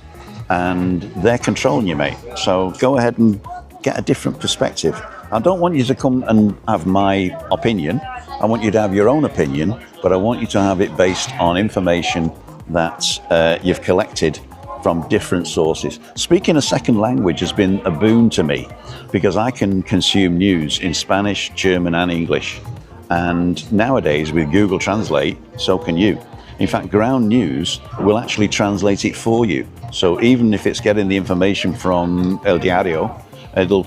and they're controlling you, mate. So go ahead and get a different perspective. I don't want you to come and have my opinion. I want you to have your own opinion, but I want you to have it based on information that you've collected from different sources. Speaking a second language has been a boon to me, because I can consume news in Spanish, German and English. And nowadays with Google Translate, so can you. In fact, Ground News will actually translate it for you. So even if it's getting the information from El Diario, it'll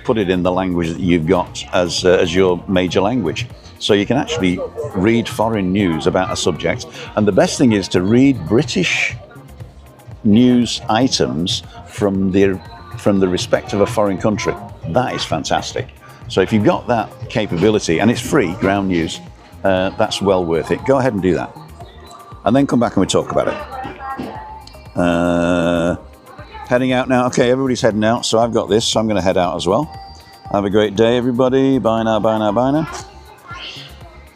put it in the language that you've got as your major language. So you can actually read foreign news about a subject. And the best thing is to read British news items from the respect of a foreign country. That is fantastic. So if you've got that capability, and it's free, Ground News, that's well worth it. Go ahead and do that. And then come back and we talk about it. Heading out now. Okay, everybody's heading out, so I've got this, so I'm going to head out as well. Have a great day, everybody. Bye now, bye now, bye now.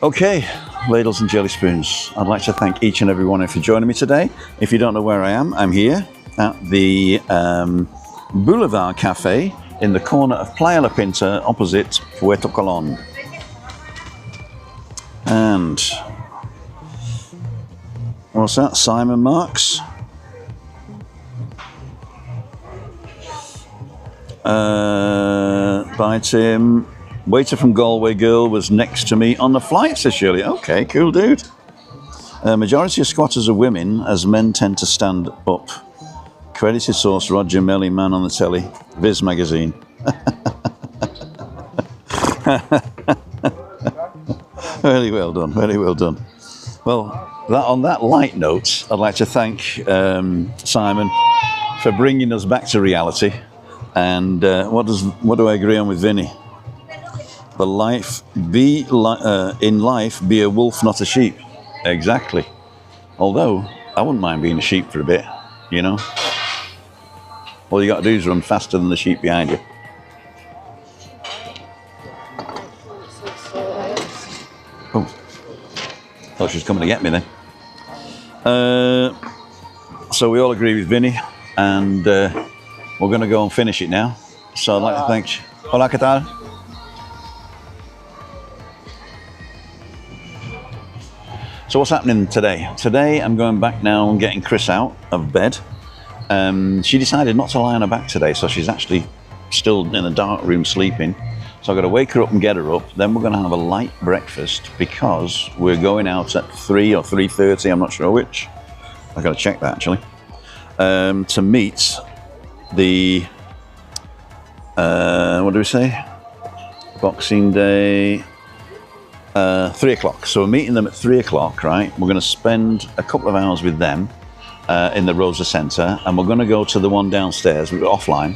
Okay, ladles and jelly spoons. I'd like to thank each and every one of you for joining me today. If you don't know where I am, I'm here at the Boulevard Cafe in the corner of Playa La Pinta, opposite Puerto Colón. And what's that? Simon Marks. Bye, Tim. Waiter from Galway Girl was next to me on the flight, says Shirley. Okay, cool, dude. Majority of squatters are women, as men tend to stand up. Credited source, Roger Melly, man on the telly. Viz magazine. Very well done, very well done. Well, on that light note, I'd like to thank Simon for bringing us back to reality. And what do I agree on with Vinny? In life, be a wolf, not a sheep. Exactly. Although I wouldn't mind being a sheep for a bit, you know. All you got to do is run faster than the sheep behind you. Oh, thought she was coming to get me then. So we all agree with Vinny, and we're going to go and finish it now. So I'd like to thank... Hola, ¿qué tal? So what's happening today? Today I'm going back now and getting Chris out of bed. She decided not to lie on her back today, so she's actually still in the dark room sleeping. So I've got to wake her up and get her up. Then we're going to have a light breakfast because we're going out at 3 or 3:30, I'm not sure which. I've got to check that actually. To meet the, what do we say? Boxing Day, 3 o'clock. So we're meeting them at 3 o'clock, right? We're going to spend a couple of hours with them in the Rosa Centre, and we're going to go to the one downstairs, we're offline,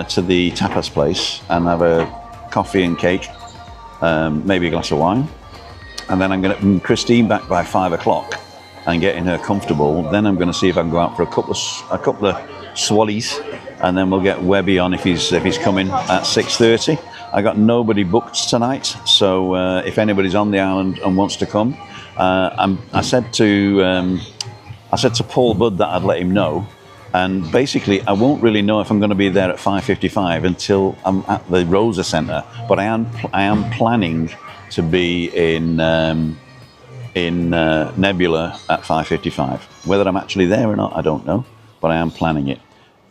to the tapas place and have a coffee and cake, maybe a glass of wine. And then I'm going to bring Christine back by 5 o'clock and getting her comfortable. Then I'm going to see if I can go out for a couple of swallies, and then we'll get Webby on if he's coming at 6:30. I got nobody booked tonight, so if anybody's on the island and wants to come, I said to Paul Budd that I'd let him know. And basically, I won't really know if I'm going to be there at 5:55 until I'm at the Rosa Centre. But I am planning to be in Nebula at 5:55. Whether I'm actually there or not, I don't know. But I am planning it.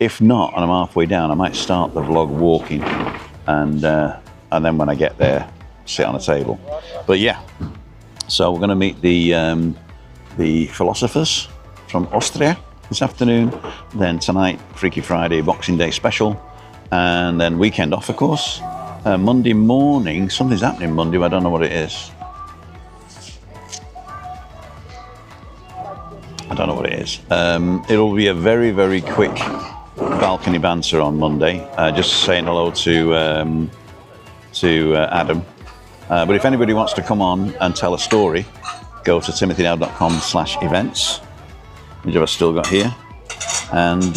If not, and I'm halfway down, I might start the vlog walking, and then when I get there, sit on a table. But yeah, so we're going to meet the philosophers from Austria this afternoon, then tonight Freaky Friday Boxing Day special, and then weekend off of course. Monday morning, something's happening Monday, but I don't know what it is. I don't know what it is. It'll be a very, very quick balcony banter on Monday, just saying hello to Adam. But if anybody wants to come on and tell a story, go to timothydow.com/events, which I've still got here, and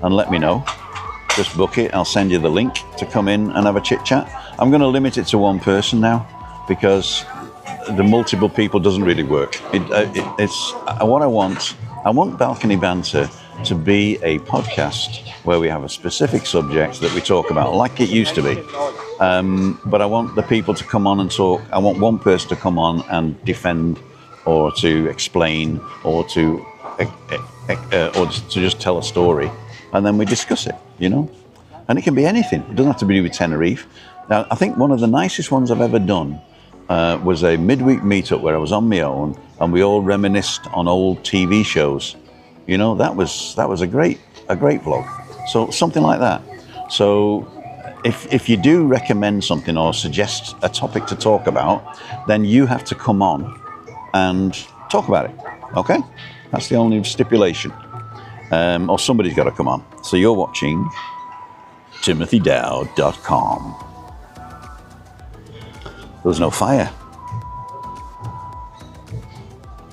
let me know. Just book it. I'll send you the link to come in and have a chit chat. I'm going to limit it to one person now because the multiple people doesn't really work. It's what I want. I want Balcony Banter to be a podcast where we have a specific subject that we talk about, like it used to be. But I want the people to come on and talk. I want one person to come on and defend, or to explain, or to just tell a story, and then we discuss it, you know. And it can be anything. It doesn't have to be with Tenerife. Now, I think one of the nicest ones I've ever done was a midweek meetup where I was on my own and we all reminisced on old TV shows. You know, that was a great vlog. So something like that. So if you do recommend something or suggest a topic to talk about, then you have to come on and talk about it. Okay? That's the only stipulation. Or somebody's got to come on. So you're watching timothydow.com. There was no fire.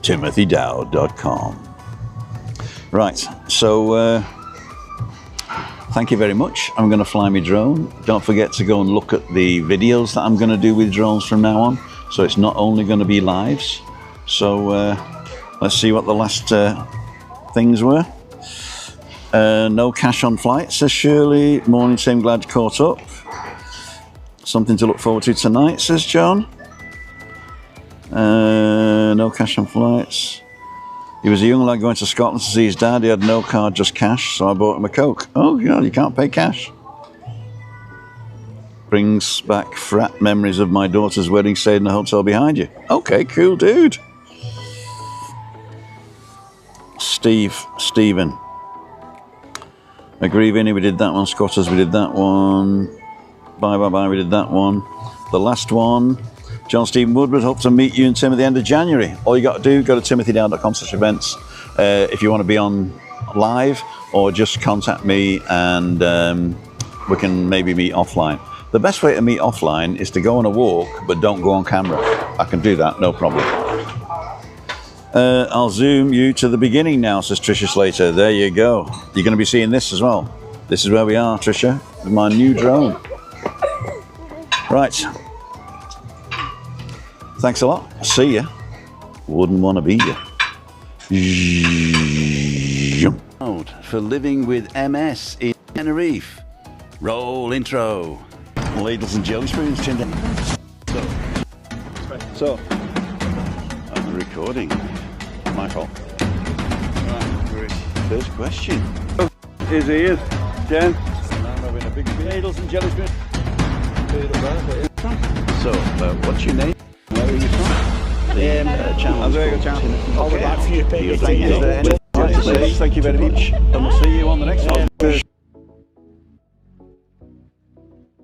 timothydow.com. Right, so thank you very much. I'm going to fly my drone. Don't forget to go and look at the videos that I'm going to do with drones from now on. So it's not only going to be lives. So let's see what the last things were. No cash on flight, says Shirley. Morning, team, glad you caught up. Something to look forward to tonight, says John. No cash on flights. He was a young lad going to Scotland to see his dad. He had no card, just cash, so I bought him a Coke. Oh, yeah, you can't pay cash. Brings back frat memories of my daughter's wedding, stayed in the hotel behind you. Okay, cool, dude. Stephen. Agree, Vinny, we did that one. Scotters, we did that one. Bye, we did that one. The last one. John Stephen Woodward, hope to meet you and Tim at the end of January. All you got to do, go to timothydow.com/events if you want to be on live, or just contact me and we can maybe meet offline. The best way to meet offline is to go on a walk, but don't go on camera. I can do that, no problem. I'll zoom you to the beginning now, says Tricia Slater. There you go. You're going to be seeing this as well. This is where we are, Tricia, with my new drone. Right. Thanks a lot. See ya. Wouldn't want to be you. For living with MS in Tenerife. Roll intro. Ladles and jelly spoons. So I'm recording. My fault. Right, first question. His ears, Jen. And I'm having a big needles and jelly beans. So, what's your name? Where are you from? The channel. I'll be back for you, Peggy. Thank you very much, and we'll see you on the next one.